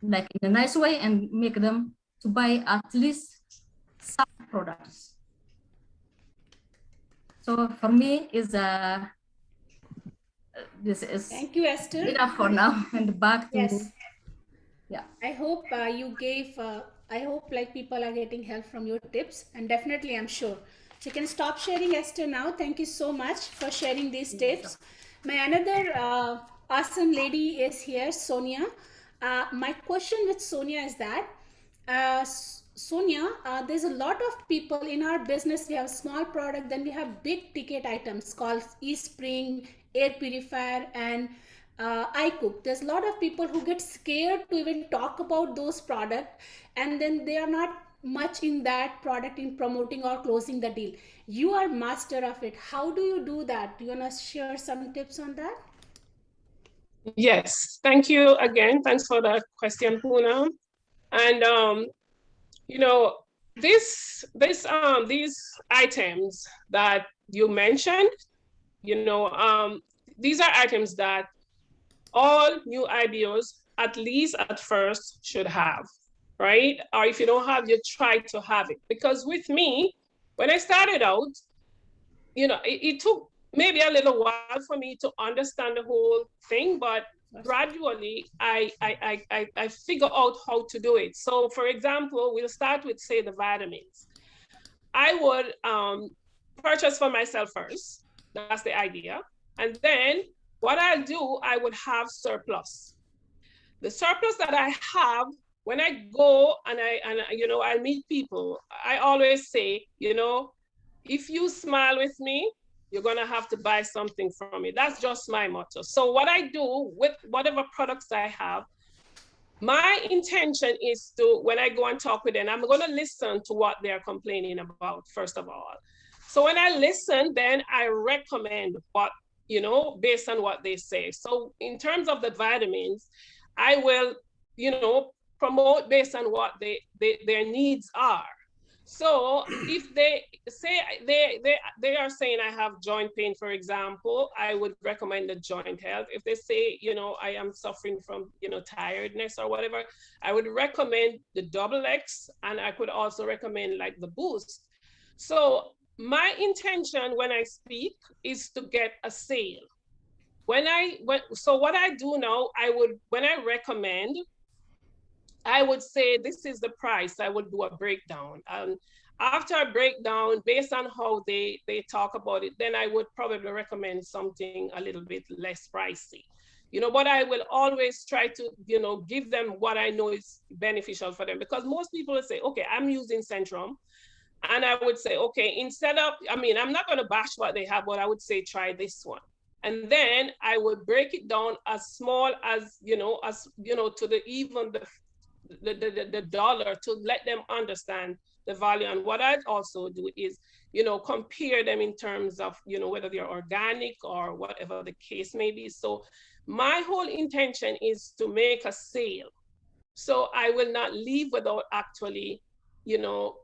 like in a nice way and make them to buy at least some products. So for me, is this is thank you, Esther. Enough for now, and back to yeah. I hope you gave. I hope like people are getting help from your tips, and definitely I'm sure So you can stop sharing, Esther, now. Thank you so much for sharing these tips. My another awesome lady is here, Sonia. My question with Sonia is that, Sonia, there's a lot of people in our business. We have small product, then we have big ticket items called e-spring, air purifier, and iCook. There's a lot of people who get scared to even talk about those products, and then they are not much in that product in promoting or closing the deal. You are master of it. How do you do that? Do you want to share some tips on that? Yes, thank you again. Thanks for that question, Puna. And you know, these items that you mentioned, you know, these are items that all new IBOs, at least at first, should have, right? Or if you don't have, you try to have it. Because with me, when I started out, you know, it took maybe a little while for me to understand the whole thing, but gradually I figure out how to do it. So for example, we'll start with, say, the vitamins. I would purchase for myself first. That's the idea. And then what I'll do, I would have surplus. The surplus that I have, when I go and I meet people, I always say, you know, if you smile with me, you're gonna have to buy something from me. That's just my motto. So what I do with whatever products I have, my intention is to, when I go and talk with them, I'm gonna listen to what they're complaining about, first of all. So when I listen, then I recommend what, you know, based on what they say. So in terms of the vitamins, I will, you know, promote based on what their needs are. So if they say they are saying I have joint pain, for example, I would recommend the joint health. If they say, you know, I am suffering from, you know, tiredness or whatever, I would recommend the double X, and I could also recommend like the boost. So my intention when I speak is to get a sale. So what I do now, when I recommend, I would say this is the price. I would do a breakdown. After a breakdown, based on how they talk about it, then I would probably recommend something a little bit less pricey. You know, but I will always try to, you know, give them what I know is beneficial for them, because most people will say, okay, I'm using Centrum. And I would say, okay, instead of, I mean, I'm not going to bash what they have, but I would say, try this one. And then I would break it down as small as, to the even the dollar, to let them understand the value. And what I'd also do is, you know, compare them in terms of, you know, whether they're organic or whatever the case may be. So my whole intention is to make a sale. So I will not leave without actually, you know,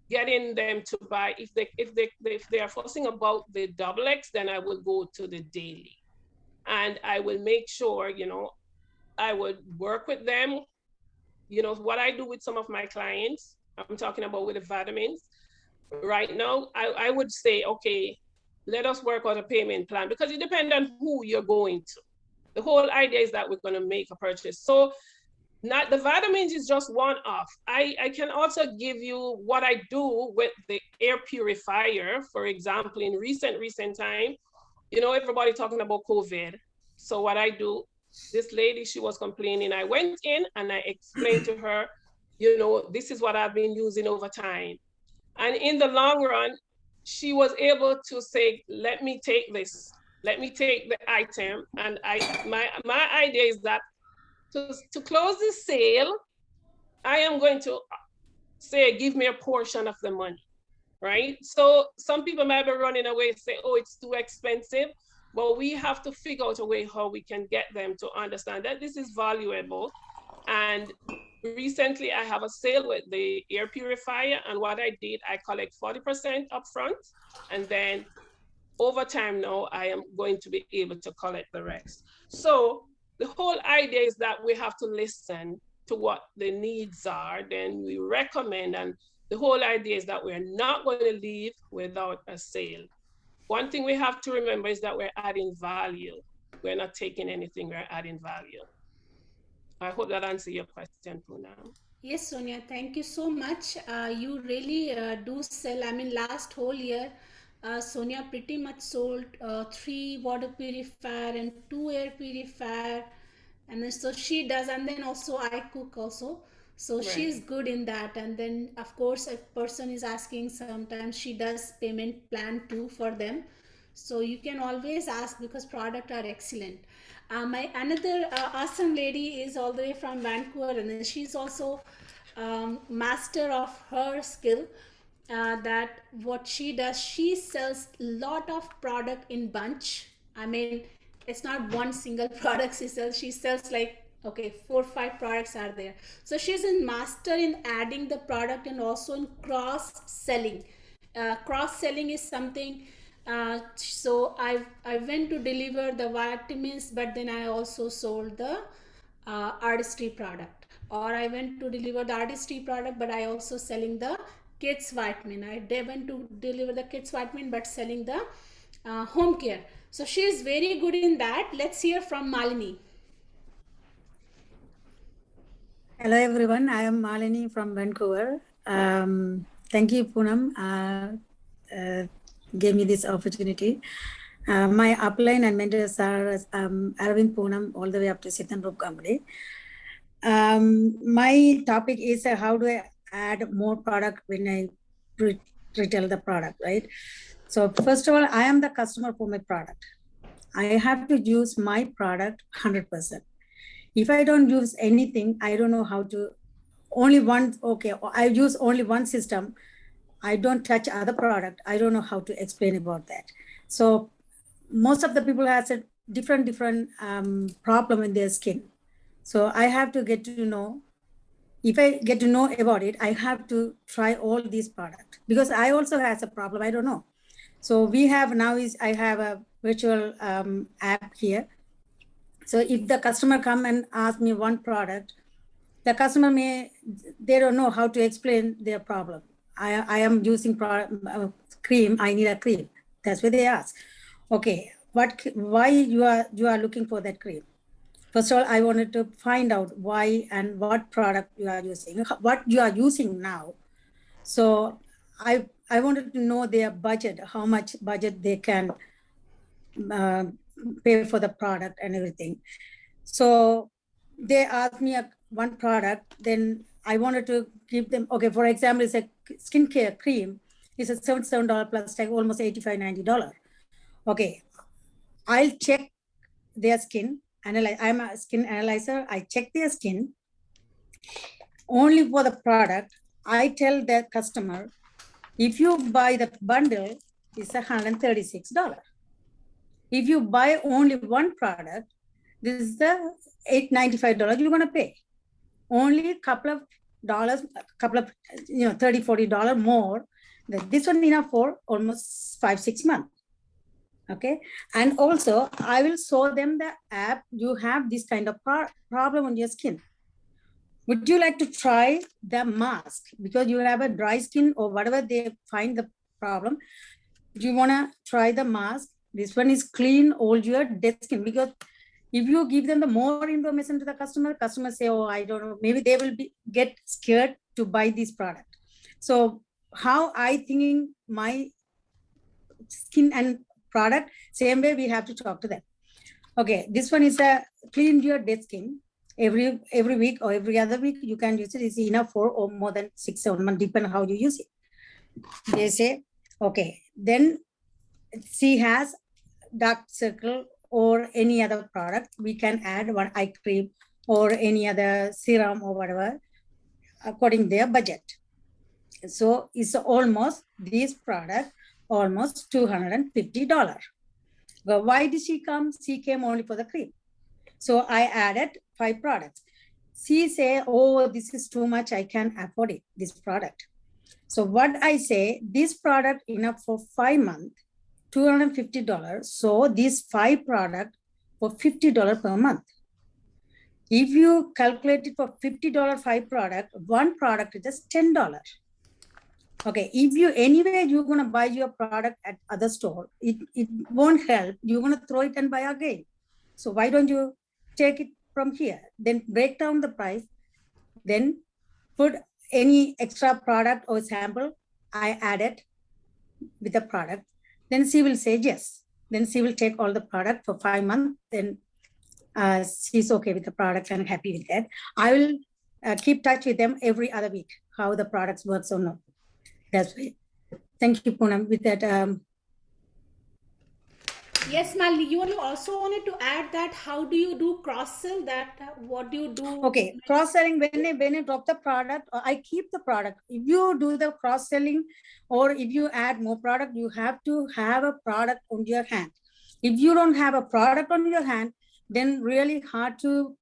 getting them to buy. If they are fussing about the double X, then I will go to the daily, and I will make sure, you know, I would work with them. You know, what I do with some of my clients, I'm talking about with the vitamins right now, I would say, okay, let us work on a payment plan, because it depends on who you're going to. The whole idea is that we're going to make a purchase. So not the vitamins is just one off. I can also give you what I do with the air purifier. For example, in recent time, you know, everybody talking about COVID. So what I do, this lady, she was complaining. I went in and I explained to her, you know, this is what I've been using over time. And in the long run, she was able to say, let me take this, let me take the item. And my idea is that to close the sale, I am going to say, give me a portion of the money, right? So some people might be running away, say, oh, it's too expensive. But we have to figure out a way how we can get them to understand that this is valuable. And recently I have a sale with the air purifier. And what I did, I collect 40% upfront. And then over time now, I am going to be able to collect the rest. So the whole idea is that we have to listen to what the needs are, then we recommend, and the whole idea is that we're not going to leave without a sale. One thing we have to remember is that we're adding value. We're not taking anything, we're adding value. I hope that answers your question, Puna. Yes, Sonia, thank you so much. You really do sell. I mean, last whole year, Sonia pretty much sold 3 water purifier and 2 air purifier. And then so she does, and then also I cook also. So she's Right. good in that. And then, of course, if person is asking, sometimes she does payment plan too for them. So you can always ask because product are excellent. My another awesome lady is all the way from Vancouver, and then she's also master of her skill. That what she does, she sells lot of product in bunch. I mean, it's not one single product she sells. She sells like, okay, 4 or 5 products are there. So she's a master in adding the product and also in cross selling. Cross selling is something. So I went to deliver the vitamins, but then I also sold the artistry product, or I went to deliver the artistry product, but I also selling the kids vitamin. I went to deliver the kids vitamin, but selling the home care. So she is very good in that. Let's hear from Malini. Hello everyone, I am Malini from Vancouver. Thank you, Poonam, gave me this opportunity. My upline and mentors are Arvind Poonam all the way up to Sitan Roop Company. My topic is how do I add more product when I retail the product, right? So first of all, I am the customer for my product. I have to use my product 100%. If I don't use anything, I don't know how to, only one, okay, I use only one system. I don't touch other product. I don't know how to explain about that. So most of the people has a different problem in their skin. So I have to get to know, if I get to know about it, I have to try all these products because I also has a problem. I don't know. So we have now I have a virtual app here. So if the customer come and ask me one product, the customer they don't know how to explain their problem. I am using cream, I need a cream. That's what they ask. Okay, why you are looking for that cream? First of all, I wanted to find out why and what product you are using, what you are using now. So I wanted to know their budget, how much budget they can uh, pay for the product and everything. So they asked me one product, then I wanted to give them, okay, for example, it's a skincare cream. It's a $77 plus tag, almost $85, $90. Okay, I'll check their skin, I'm a skin analyzer. I check their skin. Only for the product, I tell the customer, if you buy the bundle, it's $136. If you buy only one product, this is the $895 you're gonna pay. Only a couple of dollars, $30, $40 more. This one enough for almost 5-6 months. Okay, and also I will show them the app. You have this kind of problem on your skin. Would you like to try the mask because you have a dry skin or whatever they find the problem? Do you want to try the mask? This one is clean all your dead skin, because if you give them the more information to the customer say, oh, I don't know, maybe they will get scared to buy this product. So how I thinking my skin and product, same way we have to talk to them. Okay, this one is a clean your dead skin. Every week or every other week you can use it. It's enough for or more than 6-7 months, depending how you use it. They say, okay, then she has dark circle or any other product, we can add one eye cream or any other serum or whatever according to their budget. So it's almost this product almost $250. But why did she come? She came only for the cream. So I added 5 products. She say, oh, this is too much, I can't afford it, this product. So what I say, this product enough for 5 months, $250. So these 5 products for $50 per month. If you calculate it for $50 5 product, one product is just $10. Okay, if you anyway you're gonna buy your product at other store, it won't help. You're gonna throw it and buy again. So why don't you take it from here? Then break down the price. Then put any extra product or sample, I add it with the product. Then she will say yes. Then she will take all the product for 5 months. Then she's okay with the product and happy with that. I will keep touch with them every other week, how the products works or not. That's it. Thank you, Poonam. With that, yes, Malini, you also wanted to add that how do you do cross-sell, that what do you do? Okay, cross-selling, when you drop the product, I keep the product. If you do the cross-selling or if you add more product, you have to have a product on your hand. If you don't have a product on your hand, then really hard to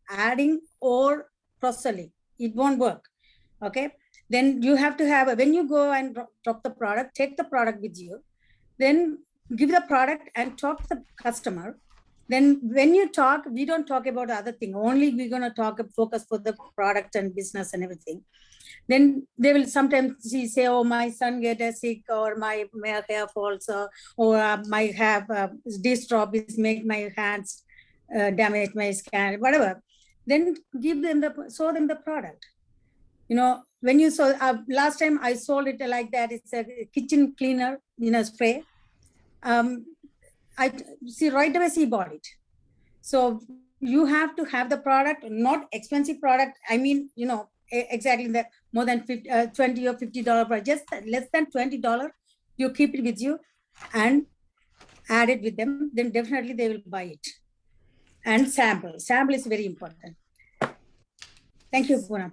adding or cross-selling. It won't work, okay? Then you have to have, when you go and drop the product, take the product with you, then give the product and talk to the customer. Then when you talk, we don't talk about other thing. Only we're going to talk, focus for the product and business and everything. Then they will sometimes say, oh, my son get sick, or my hair falls, or my have this drop is make my hands damage, my skin, whatever. Then give them show them the product. You know, when you saw, last time I sold it like that, it's a kitchen cleaner, spray. I see right away she bought it. So you have to have the product, not expensive product. I mean, exactly that more than $20 or $50 price, just less than $20. You keep it with you and add it with them. Then definitely they will buy it. And sample is very important. Thank you, Poonam.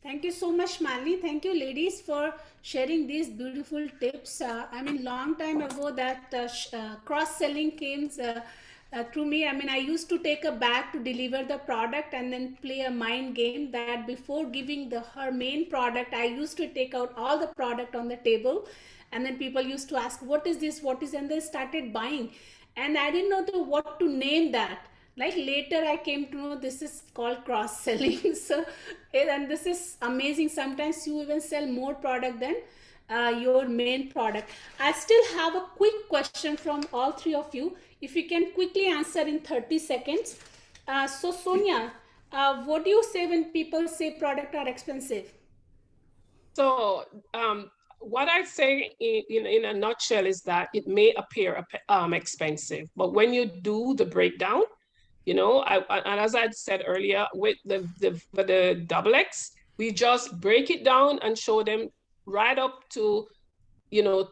Thank you so much, Malini. Thank you, ladies, for sharing these beautiful tips. I mean, long time ago that cross-selling came through me. I mean, I used to take a bag to deliver the product and then play a mind game that before giving her main product, I used to take out all the product on the table. And then people used to ask, what is this? What is, and they started buying. And I didn't know what to name that. Like later I came to know this is called cross-selling. So, and this is amazing. Sometimes you even sell more product than your main product. I still have a quick question from all three of you. If you can quickly answer in 30 seconds. So Sonia, what do you say when people say product are expensive? So what I'd say in a nutshell is that it may appear expensive, but when you do the breakdown, and as I said earlier, with the double X, we just break it down and show them right up to, the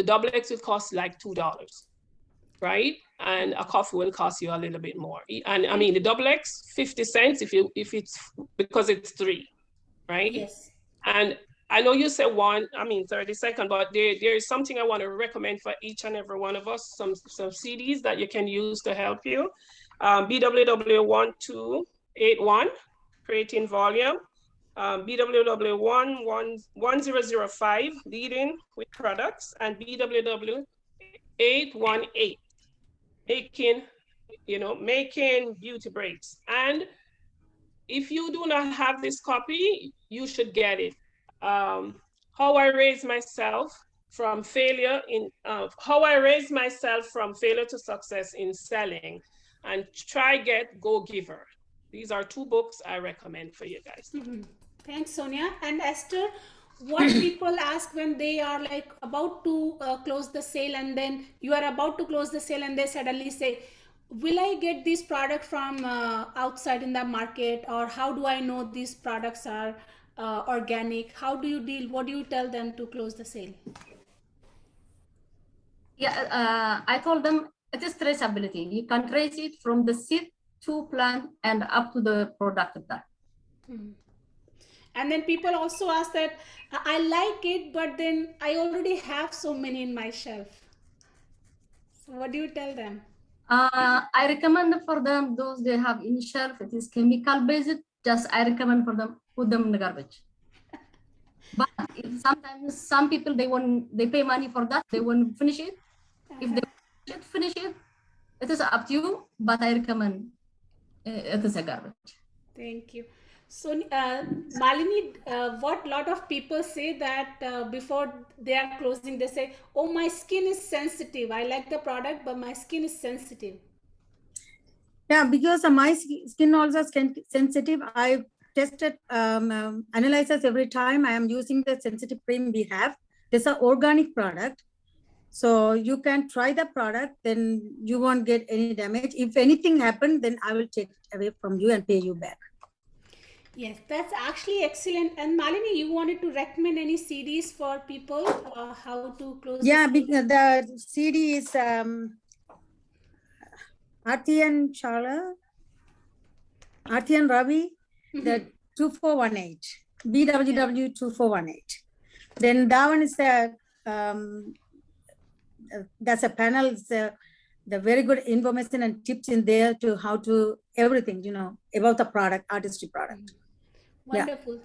double X will cost like $2, right? And a coffee will cost you a little bit more. And I mean, the double X, 50 cents if it's because it's 3, right? Yes. And I know you said 30 seconds, but there is something I want to recommend for each and every one of us, some CDs that you can use to help you. BWW1281, creating volume. BWW1005, leading with products, and BWW818, making beauty breaks. And if you do not have this copy, you should get it. How I raised myself from failure to success in selling, and try get Go Giver. These are 2 books I recommend for you guys. Mm-hmm. Thanks, Sonia. And Esther, what people ask when they are like about to close the sale, and then you are about to close the sale and they suddenly say, will I get this product from outside in the market, or how do I know these products are organic? How do you deal? What do you tell them to close the sale? Yeah, I told them it is traceability. You can trace it from the seed to plant and up to the product of that. And then people also ask that I like it, but then I already have so many in my shelf. So what do you tell them? I recommend for them, those they have in shelf, it is chemical based, just I recommend for them, put them in the garbage. But sometimes some people, they pay money for that, they won't finish it. If they finish it, it is up to you, but I recommend it is a garbage. Thank you. So Malini, what lot of people say that before they are closing, they say, oh, my skin is sensitive. I like the product, but my skin is sensitive. Yeah, because my skin also is sensitive. I tested analyzers every time. I am using the sensitive cream we have. This is an organic product. So you can try the product, then you won't get any damage. If anything happened, then I will take it away from you and pay you back. Yes, that's actually excellent. And Malini, you wanted to recommend any CDs for people, how to close? Yeah, because the CD is Artian Chala, Artian Ravi, the 2418, BWW 2418. Then that one is the that's a panel. It's the very good information and tips in there to how to everything, you know, about the product, artistry product. Wonderful. Yeah.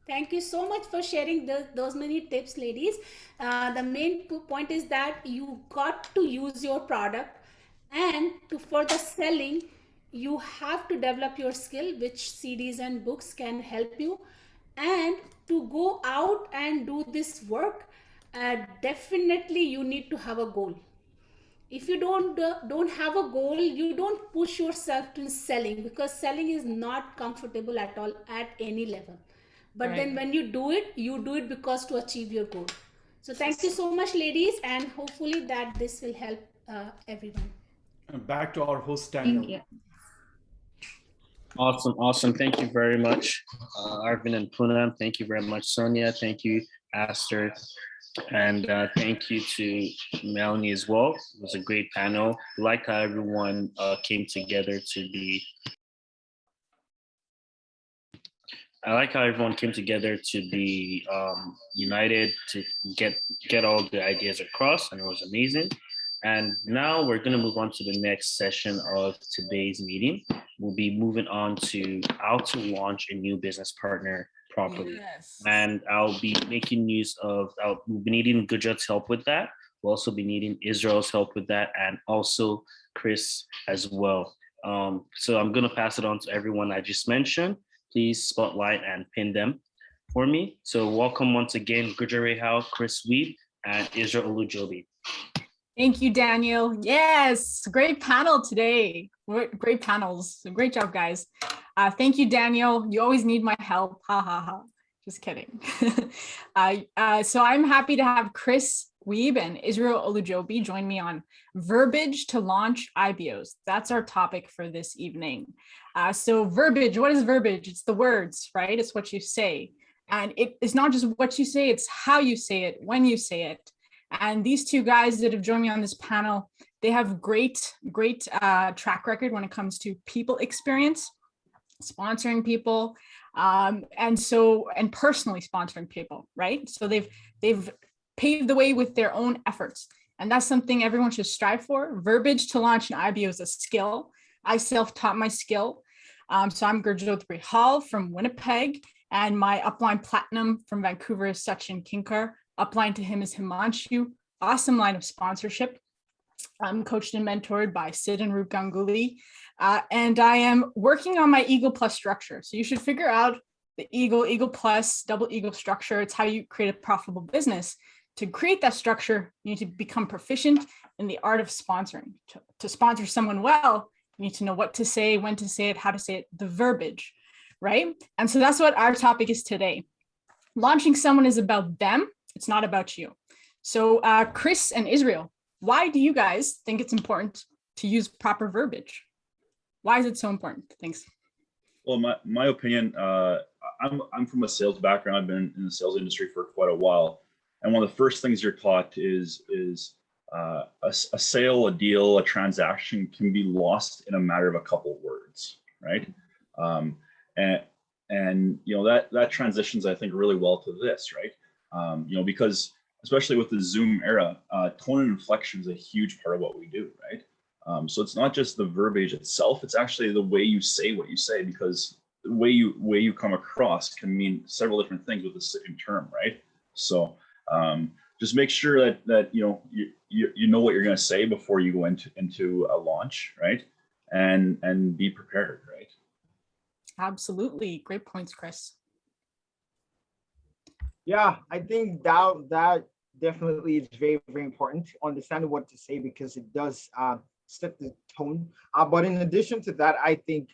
Thank you so much for sharing those many tips, ladies. The main point is that you got to use your product, and for the selling, you have to develop your skill, which CDs and books can help you. And to go out and do this work, definitely you need to have a goal. If you don't have a goal, you don't push yourself to selling, because selling is not comfortable at all at any level. But then when you do it because to achieve your goal. So thank you so much, ladies, and hopefully that this will help everyone. And back to our host, Daniel. Thank you. Awesome. Thank you very much, Arvin and Poonam. Thank you very much, Sonia. Thank you, Aster. And thank you to Melanie as well. It was a great panel. I like how everyone came together to be. I like how everyone came together to be united to get all the ideas across, and it was amazing. And now we're going to move on to the next session of today's meeting. We'll be moving on to how to launch a new business partner properly. Yes. And I'll be making use of, we'll be needing Gujrat's help with that. We'll also be needing Israel's help with that, and also Chris as well. So I'm going to pass it on to everyone I just mentioned. Please spotlight and pin them for me. So welcome once again, Gujrat Rehal, Chris Weed, and Israel Olujobi. Thank you, Daniel. Yes, great panel today. Great panels. Great job, guys. Thank you, Daniel. You always need my help. Ha ha ha. Just kidding. So I'm happy to have Chris Weeb and Israel Olujobi join me on verbiage to launch IBOs. That's our topic for this evening. So verbiage, what is verbiage? It's the words, right? It's what you say. And it is not just what you say, it's how you say it, when you say it. And these two guys that have joined me on this panel, they have great track record when it comes to people experience, sponsoring people, and personally sponsoring people, right? So they've paved the way with their own efforts. And that's something everyone should strive for. Verbiage to launch an IBO is a skill. I self-taught my skill. So I'm Gurjot Rehal from Winnipeg, and my upline platinum from Vancouver is Sachin Kinkar. Upline to him is Himanshu. Awesome line of sponsorship. I'm coached and mentored by Sid and Roop Ganguly. And I am working on my Eagle Plus structure. So you should figure out the Eagle Plus, double Eagle structure. It's how you create a profitable business. To create that structure, you need to become proficient in the art of sponsoring. To sponsor someone well, you need to know what to say, when to say it, how to say it, the verbiage, right? And so that's what our topic is today. Launching someone is about them. It's not about you. So Chris and Israel, why do you guys think it's important to use proper verbiage? Why is it so important? Thanks. Well, my opinion, I'm from a sales background. I've been in the sales industry for quite a while. And one of the first things you're taught is a sale, a deal, a transaction can be lost in a matter of a couple of words, right? And you know, that transitions, I think, really well to this, right? You know, because especially with the Zoom era, tone and inflection is a huge part of what we do, right? So it's not just the verbiage itself; it's actually the way you say what you say, because the way you come across can mean several different things with the same term, right? So just make sure that you know what you're going to say before you go into a launch, right? And be prepared, right? Absolutely, great points, Chris. Yeah, I think that definitely is very, very important to understand what to say, because it does set the tone. But in addition to that, I think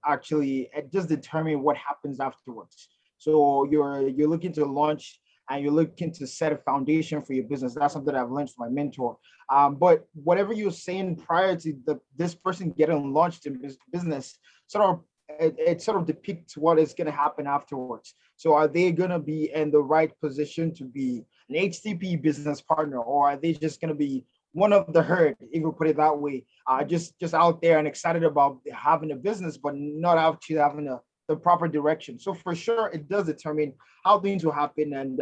actually it just determine what happens afterwards. So you're looking to launch and you're looking to set a foundation for your business. That's something I've learned from my mentor. But whatever you're saying prior to this person getting launched in business, it sort of depicts what is going to happen afterwards. So are they going to be in the right position to be an HTTP business partner, or are they just going to be one of the herd, if you put it that way, just out there and excited about having a business, but not actually having the proper direction. So for sure, it does determine how things will happen. And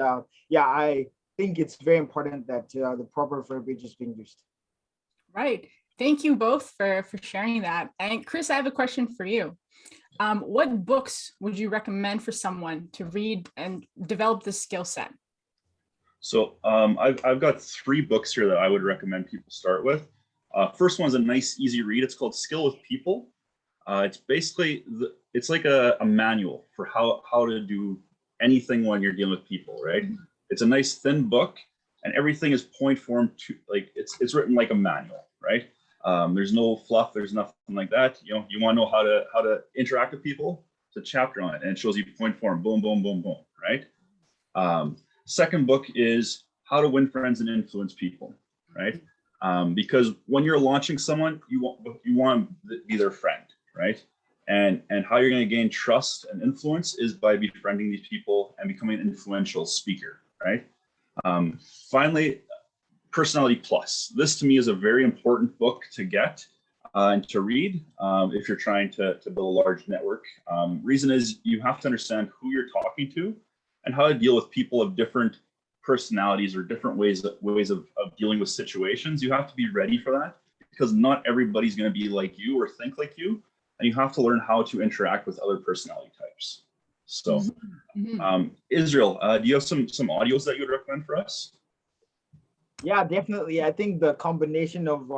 yeah, I think it's very important that the proper verbiage is being used. Right. Thank you both for sharing that. And Chris, I have a question for you. What books would you recommend for someone to read and develop this skill set? So I've got 3 books here that I would recommend people start with. First one's a nice, easy read. It's called Skill with People. It's basically, it's like a manual for how to do anything when you're dealing with people, right? It's a nice thin book, and everything is point form to, like, it's written like a manual, right? There's no fluff, there's nothing like that. You know, you want to know how to interact with people. It's a chapter on it, and it shows you point form, boom, boom, boom, boom, right? Second book is How to Win Friends and Influence People, right? Because when you're launching someone, you want to be their friend, right? And how you're going to gain trust and influence is by befriending these people and becoming an influential speaker, right? Finally, Personality Plus. This to me is a very important book to get and to read if you're trying to build a large network. Reason is you have to understand who you're talking to and how to deal with people of different personalities or different ways of dealing with situations. You have to be ready for that because not everybody's going to be like you or think like you, and you have to learn how to interact with other personality types. So, Israel, do you have some audios that you would recommend for us? Yeah, definitely. I think the combination of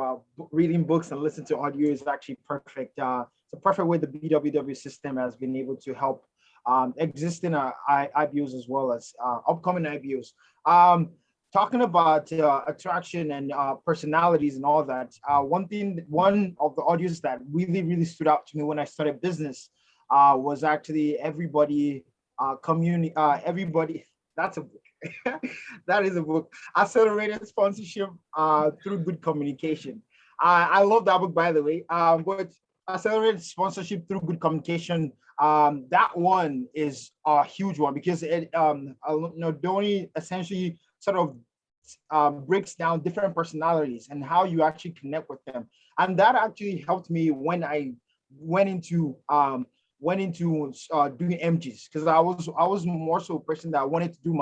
reading books and listening to audio is actually perfect. It's a perfect way the BWW system has been able to help existing IBOs as well as upcoming IBOs. Talking about attraction and personalities and all that, one of the audios that really stood out to me when I started business was actually everybody. That's a book. That is a book. Accelerated Sponsorship Through Good Communication. I love that book, by the way. But Accelerated Sponsorship Through Good Communication, that one is a huge one because it Donnie essentially sort of breaks down different personalities and how you actually connect with them. And that actually helped me when I went into doing MGs, because I was more so a person that wanted to do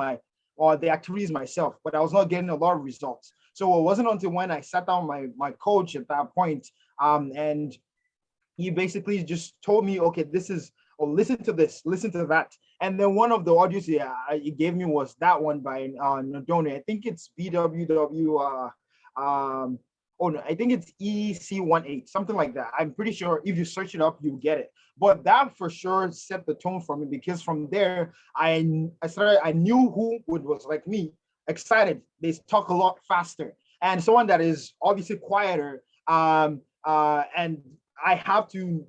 the activities myself, but I was not getting a lot of results. So it wasn't until when I sat down with my coach at that point, and he basically just told me, okay, listen to this, listen to that. And then one of the audios he gave me was that one by Nodone. I think it's BWW, oh no, I think it's EC18, something like that. I'm pretty sure if you search it up, you get it. But that for sure set the tone for me, because from there, I knew who was like me, excited. They talk a lot faster. And someone that is obviously quieter, and I have to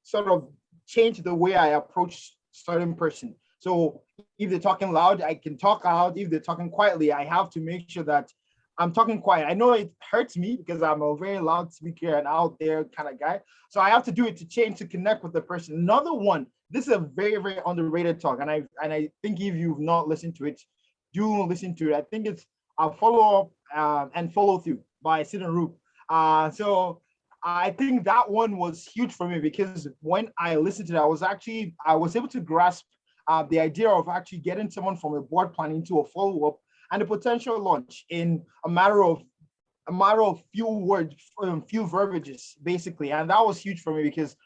sort of change the way I approach certain person. So if they're talking loud, I can talk loud. If they're talking quietly, I have to make sure that I'm talking quiet. I know it hurts me because I'm a very loud speaker and out there kind of guy. So I have to do it to connect with the person. Another one, this is a very underrated talk. And I think if you've not listened to it, do listen to it. I think it's Follow Up and Follow Through by Sid and Roop. So I think that one was huge for me, because when I listened to it, I was able to grasp the idea of actually getting someone from a board plan into a follow-up and a potential launch in a matter of few words, few verbiages, basically. And that was huge for me, because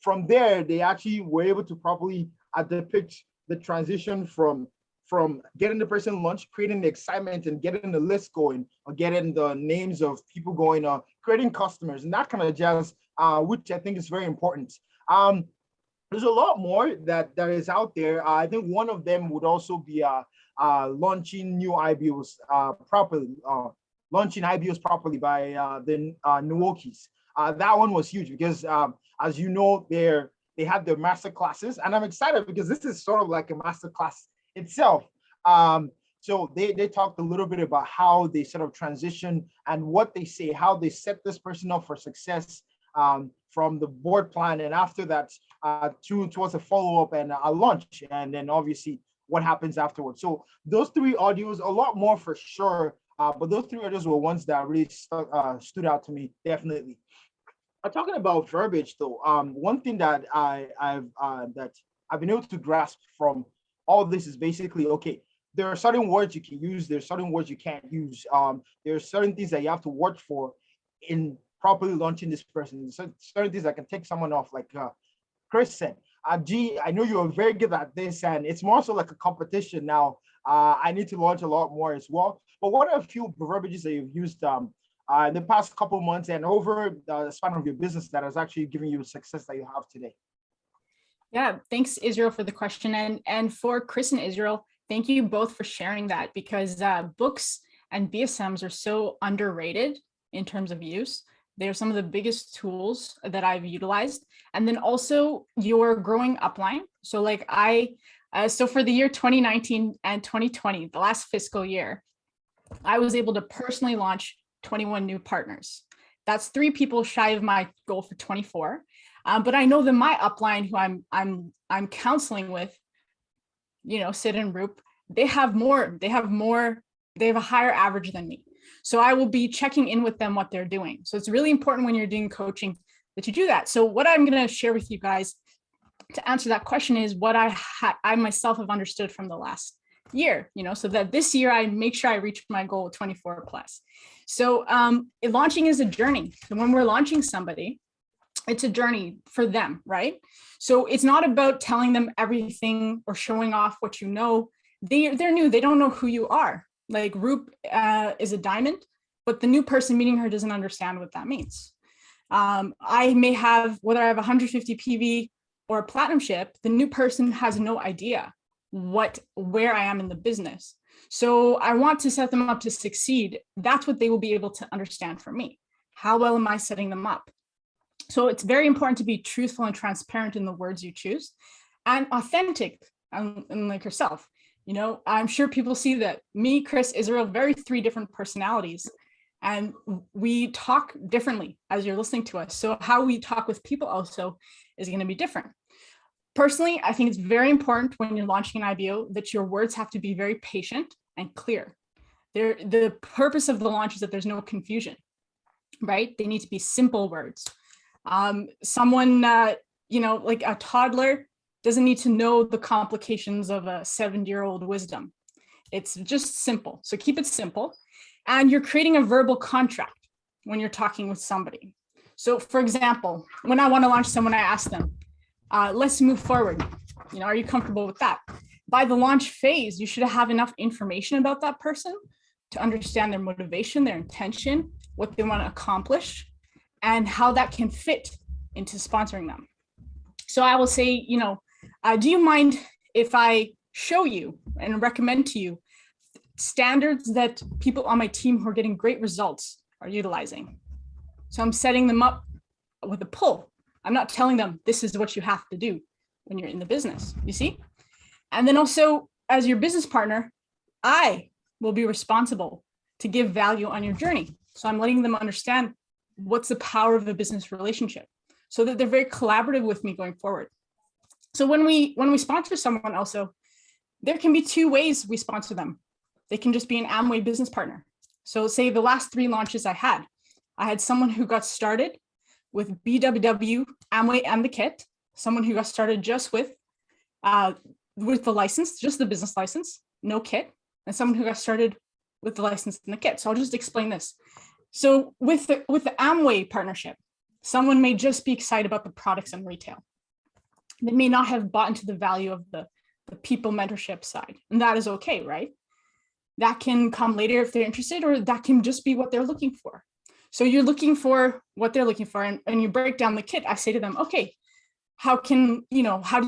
from there, they actually were able to properly depict the transition from getting the person lunch, creating the excitement and getting the list going, or getting the names of people going, creating customers and that kind of jazz, which I think is very important. There's a lot more that is out there. I think one of them would also be launching new IBOs properly, launching IBOs properly by the Milwaukee's. That one was huge because, as you know, they have their master classes, and I'm excited because this is sort of like a master class itself. So they talked a little bit about how they sort of transition and what they say, how they set this person up for success from the board plan, and after that towards a follow-up and a launch, and then obviously what happens afterwards. So those three audios, a lot more for sure, but those three audios were ones that really stood out to me, definitely. Talking about verbiage though, one thing that I've been able to grasp from all of this is basically, okay, there are certain words you can use, there's certain words you can't use. There are certain things that you have to watch for in properly launching this person. Certain things that can take someone off, like Chris said. G, I know you are very good at this, and it's more so like a competition now. I need to launch a lot more as well. But what are a few verbiages that you've used in the past couple of months and over the span of your business that has actually given you the success that you have today? Yeah, thanks, Israel, for the question. And for Chris and Israel, thank you both for sharing that, because books and BSMs are so underrated in terms of use. They're some of the biggest tools that I've utilized. And then also your growing upline. So like so for the year 2019 and 2020, the last fiscal year, I was able to personally launch 21 new partners. That's 3 people shy of my goal for 24. But I know that my upline, who I'm counseling with, Sid and Roop, they have a higher average than me. So I will be checking in with them what they're doing. So it's really important when you're doing coaching that you do that. So what I'm going to share with you guys to answer that question is what I myself have understood from the last year, so that this year I make sure I reach my goal of 24 plus. So launching is a journey. And when we're launching somebody, it's a journey for them, right? So it's not about telling them everything or showing off what you know. They're new, they don't know who you are. Like Roop is a diamond, but the new person meeting her doesn't understand what that means. I may have, whether I have 150 PV or a platinum ship, the new person has no idea where I am in the business. So I want to set them up to succeed. That's what they will be able to understand from me. How well am I setting them up? So it's very important to be truthful and transparent in the words you choose, and authentic, and like yourself. I'm sure people see that me, Chris, Israel, very 3 different personalities, and we talk differently as you're listening to us. So how we talk with people also is going to be different. Personally, I think it's very important when you're launching an IBO that your words have to be very patient and clear. The purpose of the launch is that there's no confusion, right? They need to be simple words. Someone, like a toddler doesn't need to know the complications of a 70-year-old wisdom. It's just simple. So keep it simple. And you're creating a verbal contract when you're talking with somebody. So for example, when I want to launch someone, I ask them, let's move forward. Are you comfortable with that? By the launch phase, you should have enough information about that person to understand their motivation, their intention, what they want to accomplish, and how that can fit into sponsoring them. So I will say, do you mind if I show you and recommend to you standards that people on my team who are getting great results are utilizing? So I'm setting them up with a pull. I'm not telling them this is what you have to do when you're in the business, you see? And then also, as your business partner, I will be responsible to give value on your journey. So I'm letting them understand what's the power of a business relationship so that they're very collaborative with me going forward. So when we sponsor someone also, there can be 2 ways we sponsor them. They can just be an Amway business partner. So say the last 3 launches I had someone who got started with BWW, Amway, and the kit, someone who got started just with the license, just the business license, no kit, and someone who got started with the license and the kit. So I'll just explain this. So with the Amway partnership, someone may just be excited about the products and retail. They may not have bought into the value of the people mentorship side, and that is okay, right? That can come later if they're interested, or that can just be what they're looking for. So you're looking for what they're looking for, and you break down the kit. I say to them, okay, how do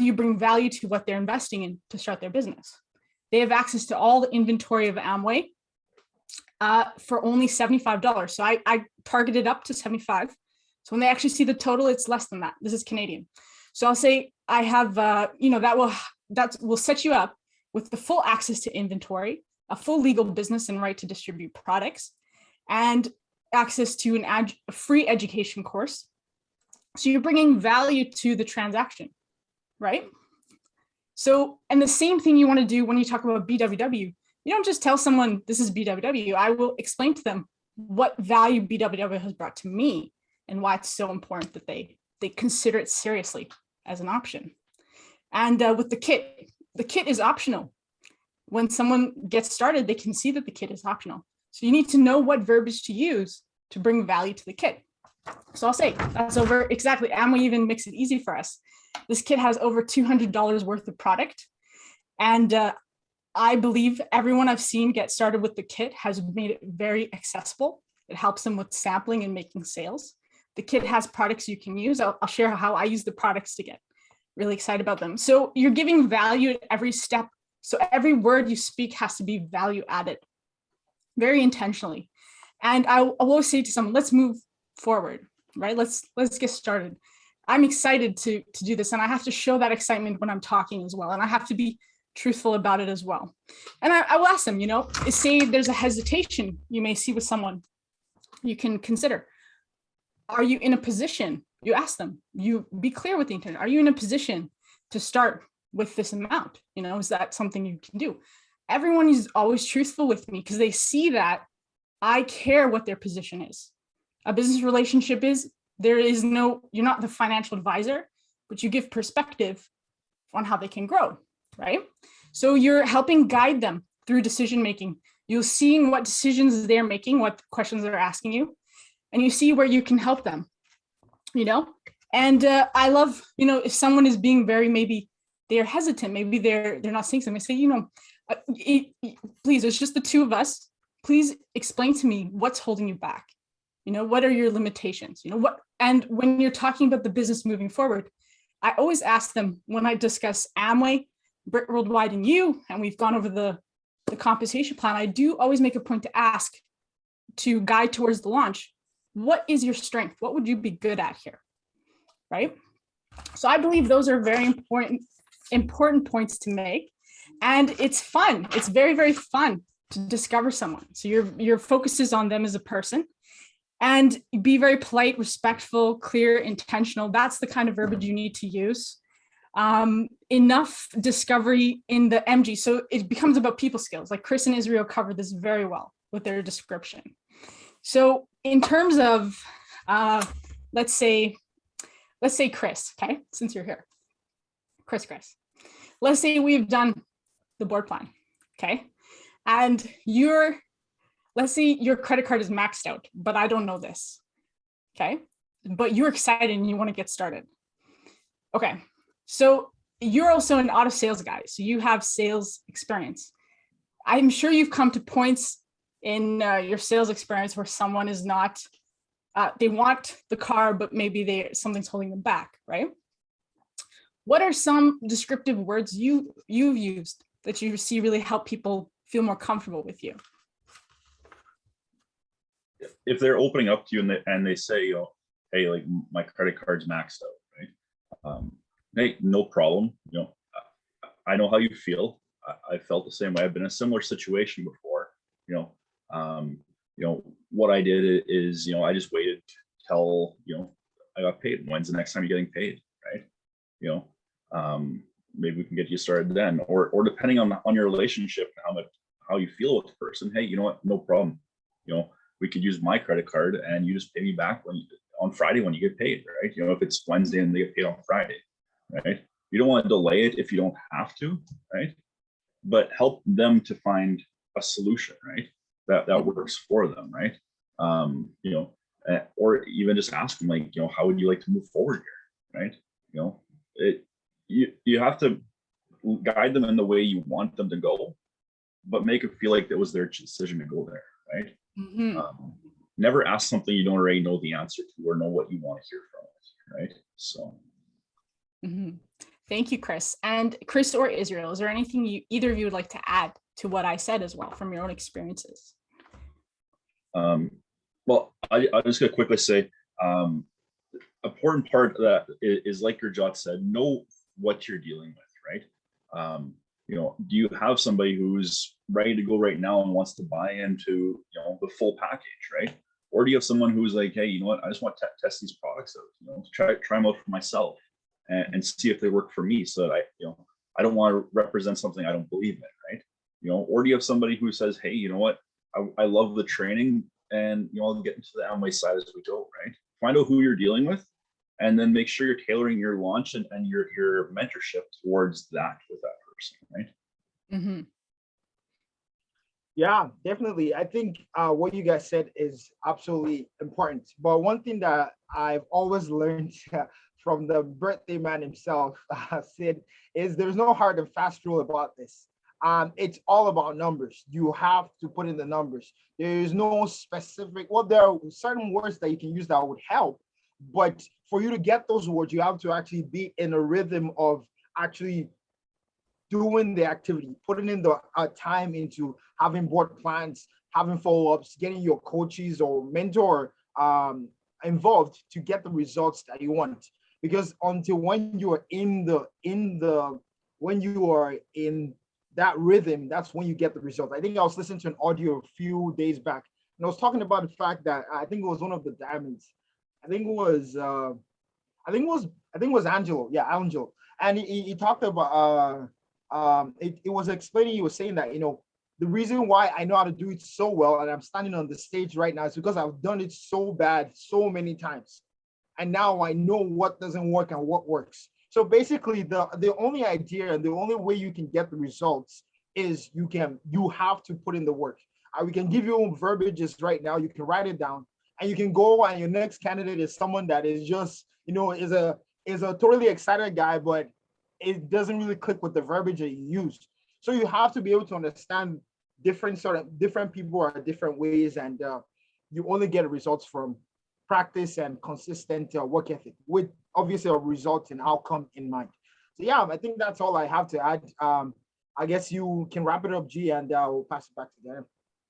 you bring value to what they're investing in to start their business? They have access to all the inventory of Amway. for only $75. So I targeted up to 75. So when they actually see the total, it's less than that. This is Canadian. So I'll say I have, that will set you up with the full access to inventory, a full legal business and right to distribute products, and access to a free education course. So you're bringing value to the transaction, right? So, and the same thing you want to do when you talk about BWW. You don't just tell someone this is BWW. I will explain to them what value BWW has brought to me and why it's so important that they consider it seriously as an option. And with the kit is optional. When someone gets started, they can see that the kit is optional. So you need to know what verbiage to use to bring value to the kit. So I'll say that's over exactly. Amway even makes it easy for us. This kit has over $200 worth of product. And I believe everyone I've seen get started with the kit has made it very accessible. It helps them with sampling and making sales. The kit has products you can use. I'll share how I use the products to get really excited about them. So you're giving value at every step. So every word you speak has to be value added, very intentionally. And I will always say to someone, let's move forward, right? Let's get started. I'm excited to do this, and I have to show that excitement when I'm talking as well. And I have to be truthful about it as well. And I will ask them, say there's a hesitation you may see with someone, you can consider, are you in a position? You ask them, you be clear with the intent. Are you in a position to start with this amount? Is that something you can do? Everyone is always truthful with me because they see that I care what their position is. A business relationship is, you're not the financial advisor, but you give perspective on how they can grow, right? So you're helping guide them through decision-making. You're seeing what decisions they're making, what questions they're asking you, and you see where you can help them, And I love, if someone is being maybe they're hesitant, maybe they're not saying something, I say, please, it's just the two of us. Please explain to me what's holding you back. What are your limitations? And when you're talking about the business moving forward, I always ask them when I discuss Amway, Brit Worldwide, and you, and we've gone over the compensation plan, I do always make a point to ask, to guide towards the launch, what is your strength? What would you be good at here, right? So I believe those are very important points to make. And it's fun. It's very, very fun to discover someone. So your focus is on them as a person. And be very polite, respectful, clear, intentional. That's the kind of verbiage you need to use. Enough discovery in the MG. So it becomes about people skills. Like Chris and Israel covered this very well with their description. So in terms of, let's say Chris, okay, since you're here, Chris, let's say we've done the board plan, okay? And let's say your credit card is maxed out, but I don't know this, okay? But you're excited and you want to get started. Okay, so you're also an auto sales guy, so you have sales experience. I'm sure you've come to points in your sales experience where someone is not, they want the car, but maybe something's holding them back, right? What are some descriptive words you've used that you see really help people feel more comfortable with you? If they're opening up to you and they say, hey, like my credit card's maxed out, right? Hey, no problem. I know how you feel. I felt the same way. I've been in a similar situation before. What I did is, I just waited till I got paid. When's the next time you're getting paid, right? Maybe we can get you started then, or depending on your relationship and how you feel with the person. Hey, you know what? No problem. We could use my credit card and you just pay me back on Friday when you get paid, right? If it's Wednesday and they get paid on Friday, right? You don't want to delay it if you don't have to, right? But help them to find a solution, right? That works for them, right? Or even just ask them, like, how would you like to move forward here, right? You have to guide them in the way you want them to go, but make it feel like it was their decision to go there, right? Mm-hmm. Never ask something you don't already know the answer to or know what you want to hear from it, right? So. Mm-hmm. Thank you, Chris. And Chris or Israel, is there anything either of you would like to add to what I said as well from your own experiences? Well, I'm just gonna quickly say, important part of that is like your Jot said, know what you're dealing with, right? Do you have somebody who's ready to go right now and wants to buy into, the full package, right? Or do you have someone who's like, hey, you know what, I just want to test these products out, try them out for myself and see if they work for me, so that I don't want to represent something I don't believe in, right? Or do you have somebody who says, hey, you know what, I love the training, and I'll get into the Amway side as we go, right? Find out who you're dealing with, and then make sure you're tailoring your launch and your mentorship towards that with that person, right? Mm-hmm. Yeah, definitely. I think what you guys said is absolutely important. But one thing that I've always learned from the birthday man himself, Sid, is there's no hard and fast rule about this. It's all about numbers. You have to put in the numbers. There is no specific, well, there are certain words that you can use that would help, but for you to get those words, you have to actually be in a rhythm of actually doing the activity, putting in the time into having board plans, having follow-ups, getting your coaches or mentor involved to get the results that you want. Because until when you are when you are in that rhythm, that's when you get the results. I think I was listening to an audio a few days back, and I was talking about the fact that I think it was one of the diamonds. I think it was Angelo. Yeah, Angelo. And he talked about it was explaining, he was saying that, the reason why I know how to do it so well and I'm standing on the stage right now is because I've done it so bad so many times. And now I know what doesn't work and what works. So basically the only idea and the only way you can get the results is you have to put in the work. We can give you verbiages right now, you can write it down, and you can go, and your next candidate is someone that is just, is a totally excited guy, but it doesn't really click with the verbiage that you used. So you have to be able to understand different people are different ways, and you only get results from practice and consistent work ethic with obviously a result and outcome in mind. So yeah, I think that's all I have to add. I guess you can wrap it up, G, and we'll pass it back to them.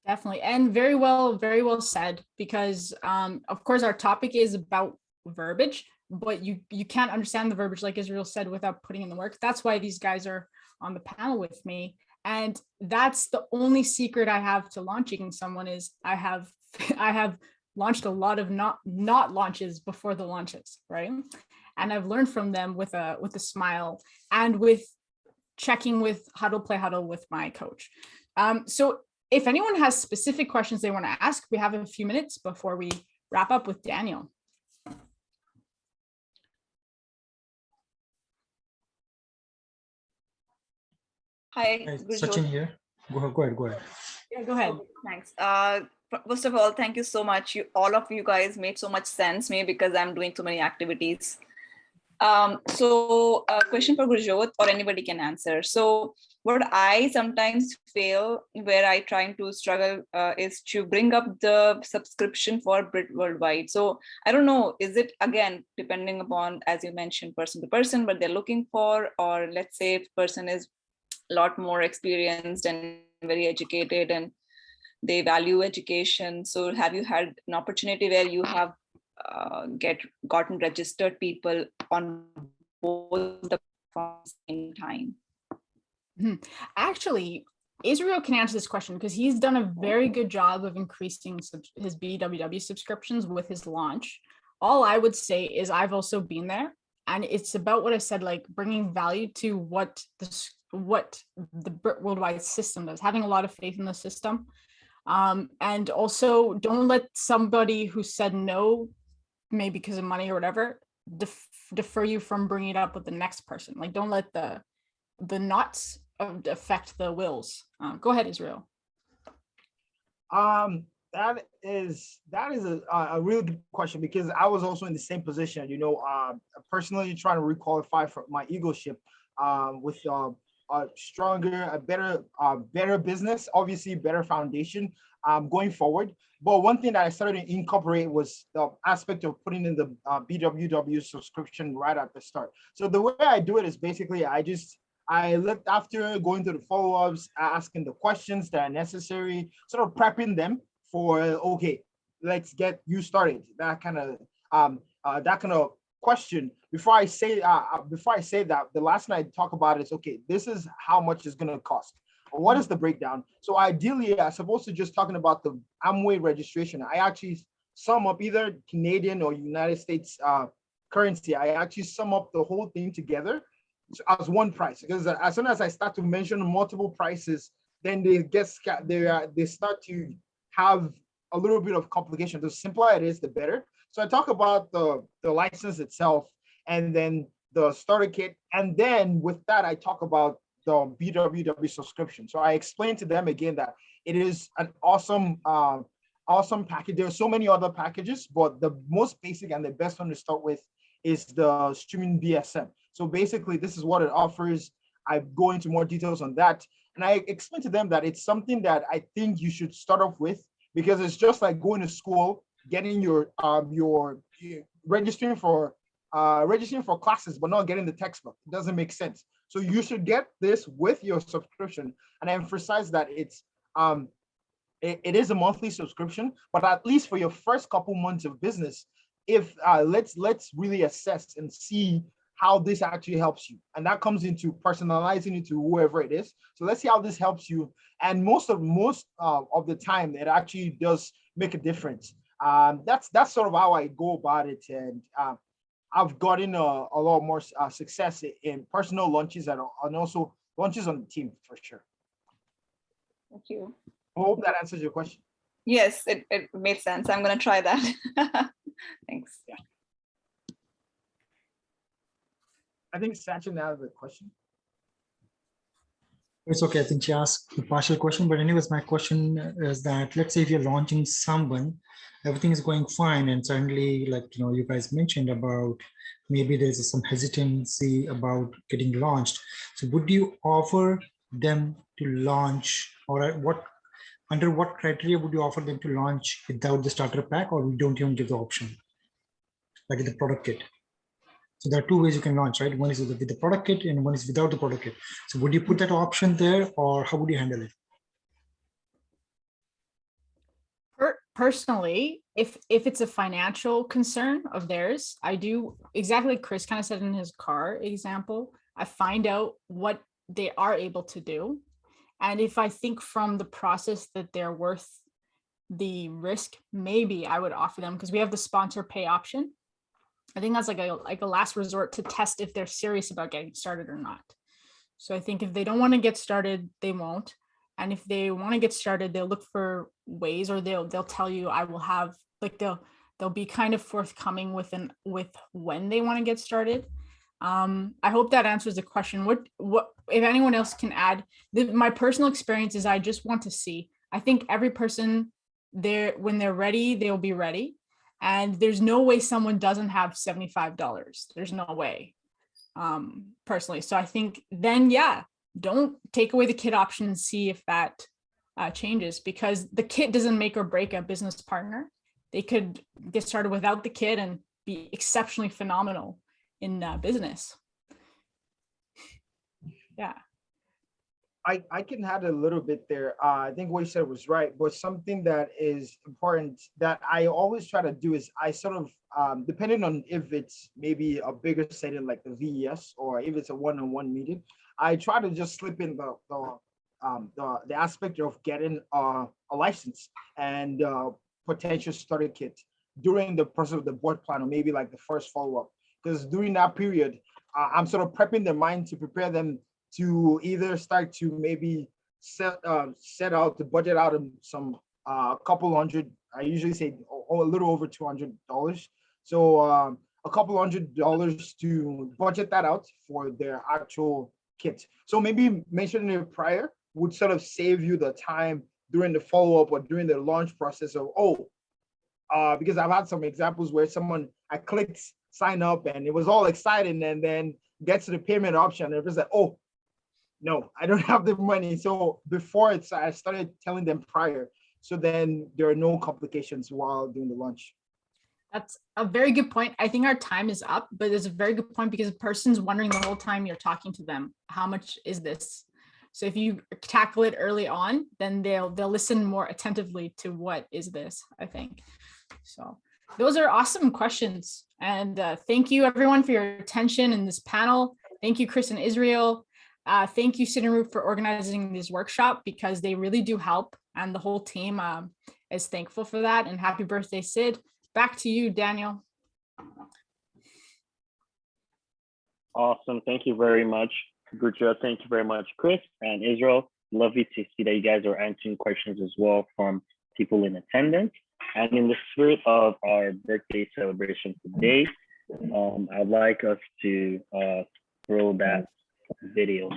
Definitely. And very well said, because of course our topic is about verbiage, but you can't understand the verbiage, like Israel said, without putting in the work. That's why these guys are on the panel with me. And that's the only secret I have to launching someone is I have launched a lot of not launches before the launches, right? And I've learned from them with a smile and with checking with huddle play huddle with my coach. So if anyone has specific questions they want to ask, we have a few minutes before we wrap up with Daniel. Hi, Sachin here. Go ahead. Yeah, go ahead. Thanks. First of all, thank you so much. All of you guys made so much sense, maybe because I'm doing so many activities. So a question for Gurjot, or anybody can answer. So what I sometimes fail, where I try to struggle, is to bring up the subscription for Brit Worldwide. So I don't know, is it again, depending upon, as you mentioned, person to person, what they're looking for, or let's say if person is a lot more experienced and very educated and they value education. So have you had an opportunity where you have gotten registered people on both the platforms at the same time? Actually, Israel can answer this question because he's done a very good job of increasing his BWW subscriptions with his launch. All I would say is I've also been there, and it's about what I said, like bringing value to what the Worldwide system does, having a lot of faith in the system. And also don't let somebody who said no, maybe because of money or whatever, defer you from bringing it up with the next person. Like don't let the knots affect the wills. Go ahead, Israel. That is a really good question, because I was also in the same position, personally trying to requalify for my eagleship with a stronger, a better business, obviously better foundation going forward. But one thing that I started to incorporate was the aspect of putting in the BWW subscription right at the start. So the way I do it is basically I looked after going to the follow-ups, asking the questions that are necessary, sort of prepping them for okay, let's get you started. That kind of question. Before I say that, the last night I talk about is okay, this is how much it's gonna cost. What is the breakdown? So ideally, as opposed to just talking about the Amway registration, I actually sum up either Canadian or United States currency. I actually sum up the whole thing together as one price, because as soon as I start to mention multiple prices, then they start to have a little bit of complication. The simpler it is, the better. So I talk about the license itself, and then the starter kit, and then with that I talk about the BWW subscription. So I explained to them again that it is an awesome package. There are so many other packages, but the most basic and the best one to start with is the streaming BSM. So basically, this is what it offers. I go into more details on that, and I explain to them that it's something that I think you should start off with, because it's just like going to school, getting your registering for classes, but not getting the textbook. It doesn't make sense. So you should get this with your subscription. And I emphasize that it is a monthly subscription, but at least for your first couple months of business, if let's really assess and see how this actually helps you. And that comes into personalizing it to whoever it is. So let's see how this helps you. And most of the time, it actually does make a difference. That's sort of how I go about it. And I've gotten a lot more success in personal launches and also launches on the team for sure. Thank you. I hope that answers your question. Yes, it made sense. I'm going to try that. Thanks. Yeah. I think Sachin has a question. It's okay. I think she asked a partial question, but anyways, my question is that let's say if you're launching someone, everything is going fine, and suddenly, like you guys mentioned about maybe there's some hesitancy about getting launched. So would you offer them to launch, or under what criteria would you offer them to launch without the starter pack, or we don't even give the option, like the product kit? So there are two ways you can launch, right? One is with the product kit and one is without the product kit. So would you put that option there, or how would you handle it? Personally, if it's a financial concern of theirs, I do exactly like Chris kind of said in his car example. I find out what they are able to do. And if I think from the process that they're worth the risk, maybe I would offer them, because we have the sponsor pay option. I think that's like a last resort to test if they're serious about getting started or not. So I think if they don't want to get started, they won't. And if they want to get started, they'll look for ways, or they'll tell you, I will have, like they'll be kind of forthcoming with when they want to get started. I hope that answers the question. What if anyone else can add? My personal experience is I just want to see. I think every person when they're ready, they'll be ready. And there's no way someone doesn't have $75. There's no way, personally. So I think then, yeah, don't take away the kit option and see if that changes, because the kit doesn't make or break a business partner. They could get started without the kit and be exceptionally phenomenal in business. Yeah. I can add a little bit there. I think what you said was right, but something that is important that I always try to do is I sort of, depending on if it's maybe a bigger setting like the VES, or if it's a one-on-one meeting, I try to just slip in the aspect of getting a license and potential starter kit during the process of the board plan, or maybe like the first follow-up, because during that period, I'm sort of prepping their mind to prepare them to either start to maybe set out to budget out some couple hundred. I usually say a little over $200. So a couple $100 to budget that out for their actual kit. So maybe mentioning it prior would sort of save you the time during the follow-up or during the launch process of, because I've had some examples where I clicked sign up and it was all exciting, and then gets to the payment option and it was like, oh, no, I don't have the money. So before I started telling them prior, so then there are no complications while doing the launch. That's a very good point. I think our time is up, but it's a very good point, because a person's wondering the whole time you're talking to them, how much is this? So if you tackle it early on, then they'll listen more attentively to what is this, I think. So those are awesome questions. And thank you everyone for your attention in this panel. Thank you, Chris and Israel. Thank you, Citigroup, for organizing this workshop, because they really do help. And the whole team is thankful for that. And happy birthday, Sid. Back to you, Daniel. Awesome. Thank you very much, Gurjot. Thank you very much, Chris and Israel. Lovely to see that you guys are answering questions as well from people in attendance. And in the spirit of our birthday celebration today, I'd like us to roll that video.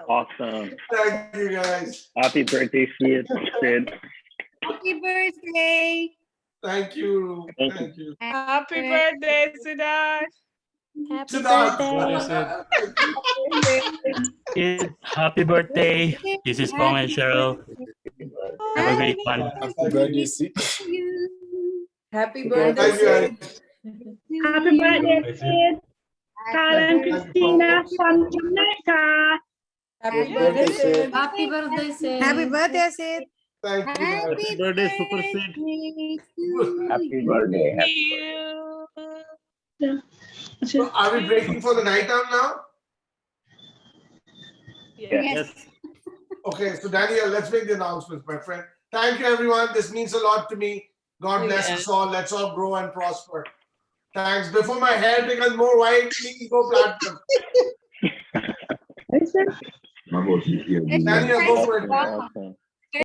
Awesome. Thank you, guys. Happy birthday, Sid. Happy birthday. Thank you. Thank you. Happy birthday, Siddharth. Happy Siddharth. Happy birthday. This is Pong and Cheryl. Have a great one. Happy birthday, Sid. Happy birthday, Sid. Happy birthday, Sid. Carl and Christina from Jamaica. Happy birthday, Sid. Happy birthday, Sid. Happy birthday, Sid. Thank you. Happy birthday, Super Sid. Happy birthday. So are we breaking for the night out now? Yes. Okay, so Daniel, let's make the announcements, my friend. Thank you, everyone. This means a lot to me. God bless us all. Let's all grow and prosper. Thanks. Before my hair becomes more white, please go platinum. Daniel, go for it. Awesome.